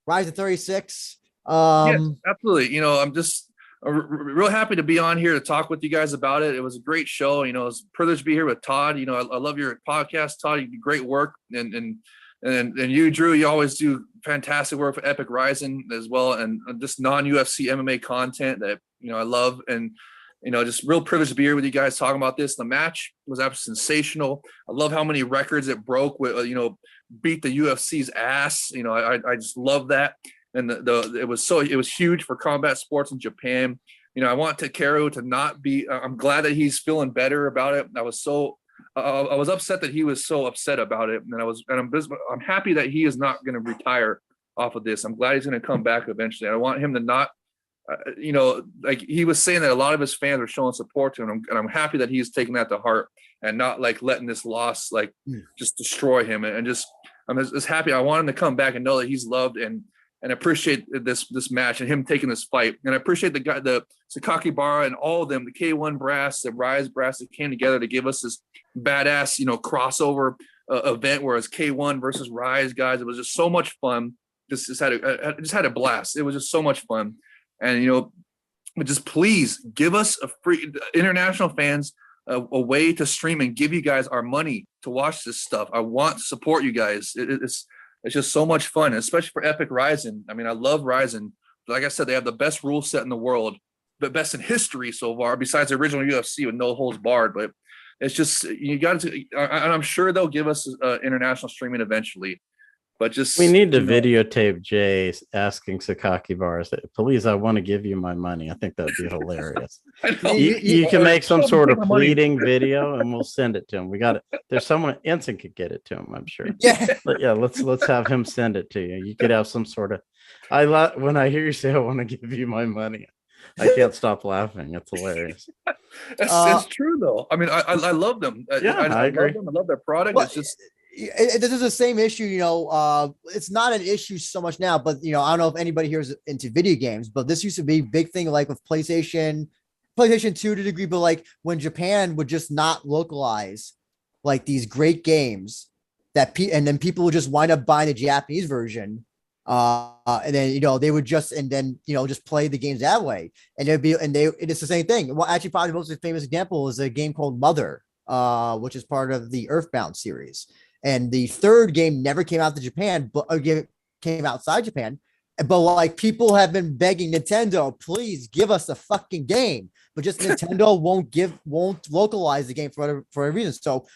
Ryzen 36. Yeah, absolutely. I'm just real happy to be on here to talk with you guys about it. It was a great show. It's a privilege to be here with Todd. I love your podcast, Todd. You do great work, and you, Drew, you always do fantastic work for Epic Ryzen as well, and just non-UFC MMA content that I love. And just real privileged to be here with you guys talking about this. The match was absolutely sensational. I love how many records it broke with, beat the UFC's ass. I just love that. And it was huge for combat sports in Japan. I want Takeru to not be. I'm glad that he's feeling better about it. I was upset that he was so upset about it, and I'm happy that he is not going to retire off of this. I'm glad he's going to come back eventually. I want him to not. Like he was saying that a lot of his fans are showing support to him, and I'm happy that he's taking that to heart and not like letting this loss just destroy him. And I'm just happy. I want him to come back and know that he's loved and appreciate this match and him taking this fight. And I appreciate the Sakakibara and all of them, the K1 brass, the Rise brass that came together to give us this badass, crossover event where it's K1 versus Rise guys. It was just so much fun. Just had a blast. It was just so much fun. And, but just please give us a free international fans a way to stream and give you guys our money to watch this stuff. I want to support you guys. It's just so much fun, especially for Epic Rising. I mean, I love Rising. Like I said, they have the best rule set in the world, the best in history so far, besides the original UFC with no holds barred. But it's just, you got to, and I'm sure they'll give us international streaming eventually. But just, we need to videotape Jay asking Sakaki bars, please, I want to give you my money. I think that'd be hilarious. You can make some sort of pleading video and we'll send it to him. We got it. There's someone, Ensign could get it to him, I'm sure. Yeah. But yeah, let's have him send it to you. You could have some sort of, when I hear you say I want to give you my money, I can't stop laughing. It's hilarious. It's true though. I mean, I love them. I agree. Love them. I love their product. Well, it's just, this is the same issue, it's not an issue so much now, but I don't know if anybody here is into video games, but this used to be a big thing, like with PlayStation 2 to a degree, but like when Japan would just not localize like these great games and then people would just wind up buying the Japanese version. And then, they would just play the games that way. And it's the same thing. Well, actually probably the most famous example is a game called Mother, which is part of the Earthbound series. And the third game never came out to Japan, but came outside Japan. But like people have been begging Nintendo, please give us a fucking game. But just Nintendo won't localize the game for a reason. So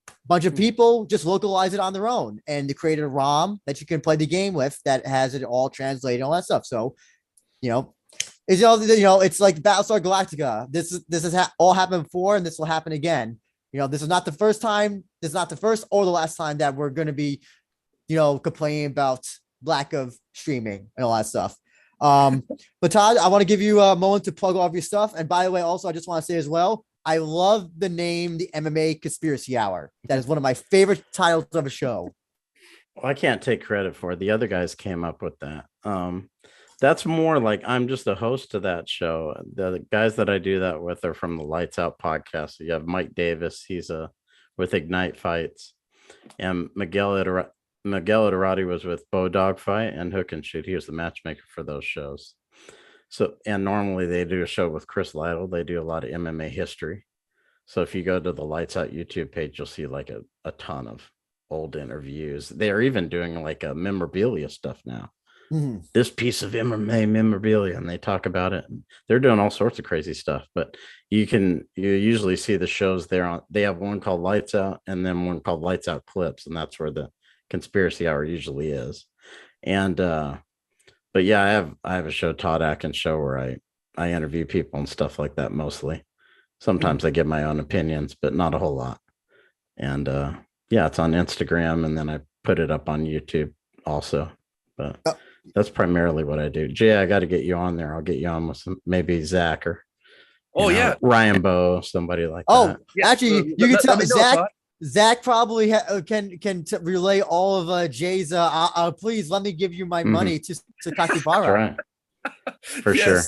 a bunch of people just localize it on their own, and they created a ROM that you can play the game with that has it all translated and all that stuff. So, it's like Battlestar Galactica. This has all happened before, and this will happen again. This is not the first time. This is not the first or the last time that we're going to be, complaining about lack of streaming and all that stuff. But Todd, I want to give you a moment to plug all of your stuff. And by the way, also, I just want to say as well, I love the name, the MMA Conspiracy Hour. That is one of my favorite titles of a show. Well, I can't take credit for it. The other guys came up with that. That's more like I'm just a host to that show. The guys that I do that with are from the Lights Out podcast. So you have Mike Davis. He's with Ignite Fights. And Miguel Iterati was with Bow Dog Fight and Hook and Shoot. He was the matchmaker for those shows. So, and normally they do a show with Chris Lytle. They do a lot of MMA history. So if you go to the Lights Out YouTube page, you'll see like a ton of old interviews. They're even doing like a memorabilia stuff now. Mm-hmm. This piece of MMA memorabilia, and they talk about it. They're doing all sorts of crazy stuff, but you usually see the shows there on. They have one called Lights Out and then one called Lights Out Clips, and that's where the Conspiracy Hour usually is. And but yeah, I have a show, Todd Atkins Show, where I interview people and stuff like that mostly. Sometimes I give my own opinions, but not a whole lot. And yeah, it's on Instagram, and then I put it up on YouTube also. But that's primarily what I do. Jay, I got to get you on there. I'll get you on with maybe Zach or Ryan Bowe, somebody like that. Yeah, actually, you can tell me Zach probably can relay all of Jay's. Please let me give you my money to Kakibara. Right. For sure.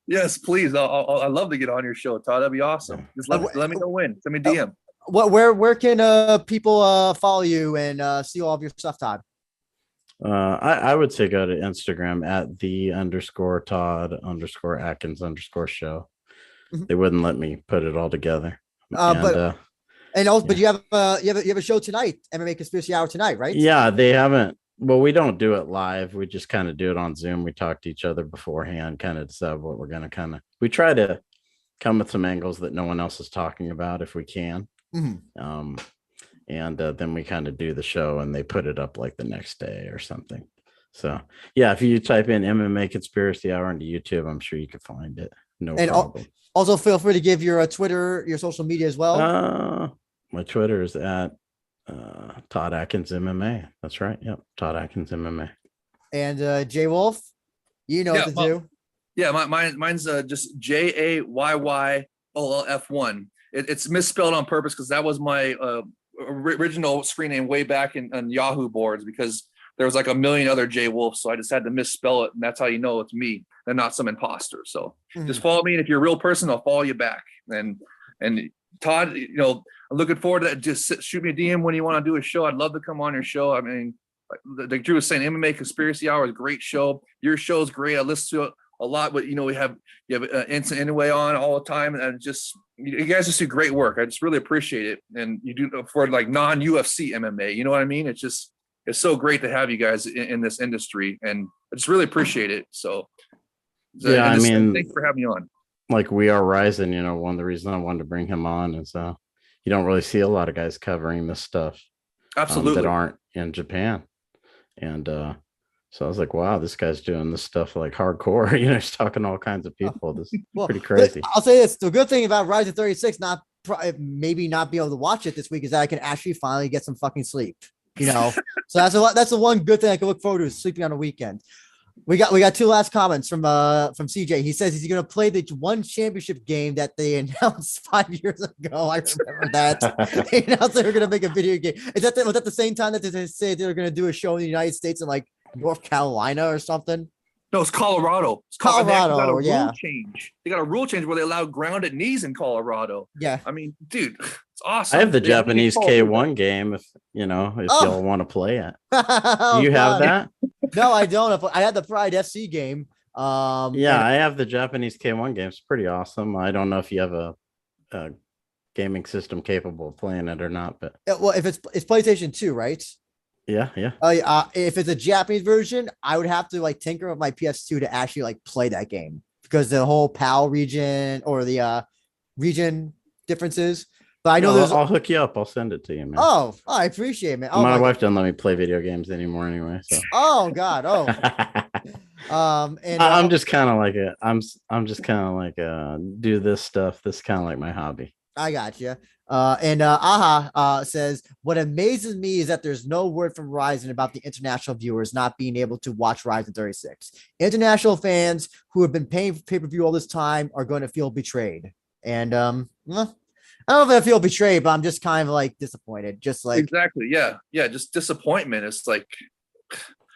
Yes, please. I'd love to get on your show, Todd. That'd be awesome. Just let me know when. Send me a DM. Where can people follow you and see all of your stuff, Todd? I would say go to Instagram at _Todd_Atkins_show. Mm-hmm. They wouldn't let me put it all together. But you have a show tonight, MMA Conspiracy Hour tonight, right? Yeah, they haven't. Well, we don't do it live. We just kind of do it on Zoom. We talk to each other beforehand, kind of decide what we're going to we try to come with some angles that no one else is talking about if we can. Mm-hmm. And then we kind of do the show and they put it up like the next day or something. So yeah, if you type in MMA Conspiracy Hour into YouTube, I'm sure you can find it. No problem. Also feel free to give your Twitter, your social media as well. My Twitter is at Todd Atkins MMA. That's right. Yep. Todd Atkins MMA. And JayWolf, what to do. Yeah, mine's just JayWolf1. It's misspelled on purpose because that was my original screen name way back on Yahoo boards, because there was like a million other JayWolf, so I just had to misspell it, and that's how you know it's me and not some imposter. So just follow me, and if you're a real person, I'll follow you back. And Todd, I'm looking forward to that. Just shoot me a DM when you want to do a show. I'd love to come on your show. I mean, like Drew was saying, MMA Conspiracy Hour is a great show. Your show is great. I listen to it a lot, but you have Instant Anyway on all the time, and just you guys just do great work. I just really appreciate it, and you do for like non-UFC MMA. You know what I mean? It's so great to have you guys in this industry, and I just really appreciate it. So yeah, I mean, thanks for having me on. Like We Are Rising, one of the reasons I wanted to bring him on is you don't really see a lot of guys covering this stuff. Absolutely. That aren't in Japan. And so I was like, wow, this guy's doing this stuff like hardcore. He's talking to all kinds of people. This is pretty crazy. I'll say this. The good thing about Rising 36, maybe not be able to watch it this week, is that I can actually finally get some fucking sleep. So that's the one good thing I can look forward to, is sleeping on a weekend. We got two last comments from CJ. He says he's going to play the one championship game that they announced 5 years ago. I remember that. They announced they were going to make a video game. Was that the same time that they said they were going to do a show in the United States in like North Carolina or something? No, it's Colorado. Colorado, rule change. They got a rule change where they allow grounded knees in Colorado. Yeah. I mean, dude, it's awesome. I have the Japanese K1 game if y'all want to play it. Do you have that? No, I don't. I had the Pride FC game. I have the Japanese K1 game. It's pretty awesome. I don't know if you have a gaming system capable of playing it or not, but if it's PlayStation 2, right? Yeah. If it's a Japanese version, I would have to like tinker with my PS2 to actually like play that game, because the whole PAL region or the region differences. But I know I'll hook you up. I'll send it to you, man. Oh, I appreciate it, man. My wife doesn't let me play video games anymore anyway. So. Oh God. Oh. I'm just kind of like I'm just kind of like do this stuff. This is kind of like my hobby. I got you. Aha says, what amazes me is that there's no word from Ryzen about the international viewers not being able to watch Ryzen 36. International fans who have been paying for pay-per-view all this time are going to feel betrayed. And I don't know if I feel betrayed, but I'm just kind of like disappointed. Just like exactly, yeah, just disappointment. It's like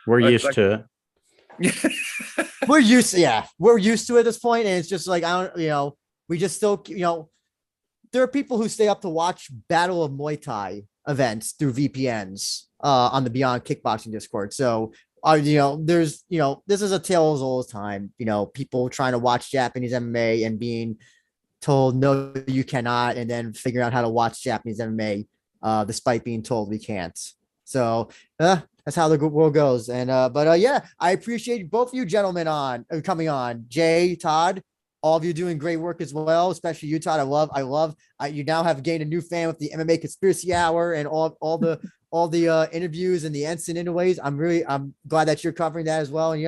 we're used to it. we're used to it at this point, and it's just like we just still there are people who stay up to watch Battle of Muay Thai events through VPNs on the Beyond Kickboxing Discord. So there's this is a tale as old as time. People trying to watch Japanese MMA and being told no, you cannot, and then figuring out how to watch Japanese MMA despite being told we can't. So that's how the world goes. And I appreciate both of you gentlemen coming on. Jay, Todd, all of you doing great work as well, especially you, Todd. I love you now have gained a new fan with the MMA Conspiracy Hour and all the interviews and the instant anyways. I'm glad that you're covering that as well. And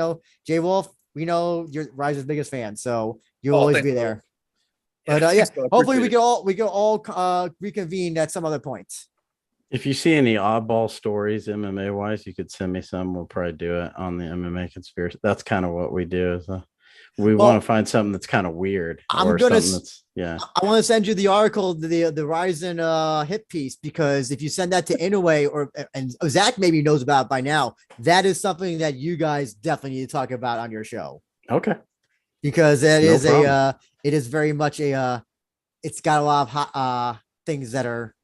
JayWolf, we know you're Rise's biggest fan, so you'll always be there. But hopefully we can all reconvene at some other point. If you see any oddball stories MMA wise, you could send me some. We'll probably do it on the MMA Conspiracy. That's kind of what we do. We want to find something that's kind of weird. I want to send you the article, the Ryzen hit piece, because if you send that to Inoue and Zach maybe knows about it by now, that is something that you guys definitely need to talk about on your show. Okay. Because it is very much it's got a lot of hot things that are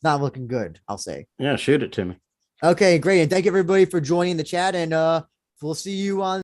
not looking good, I'll say. Yeah, shoot it to me. Okay, great. And thank you everybody for joining the chat, and we'll see you on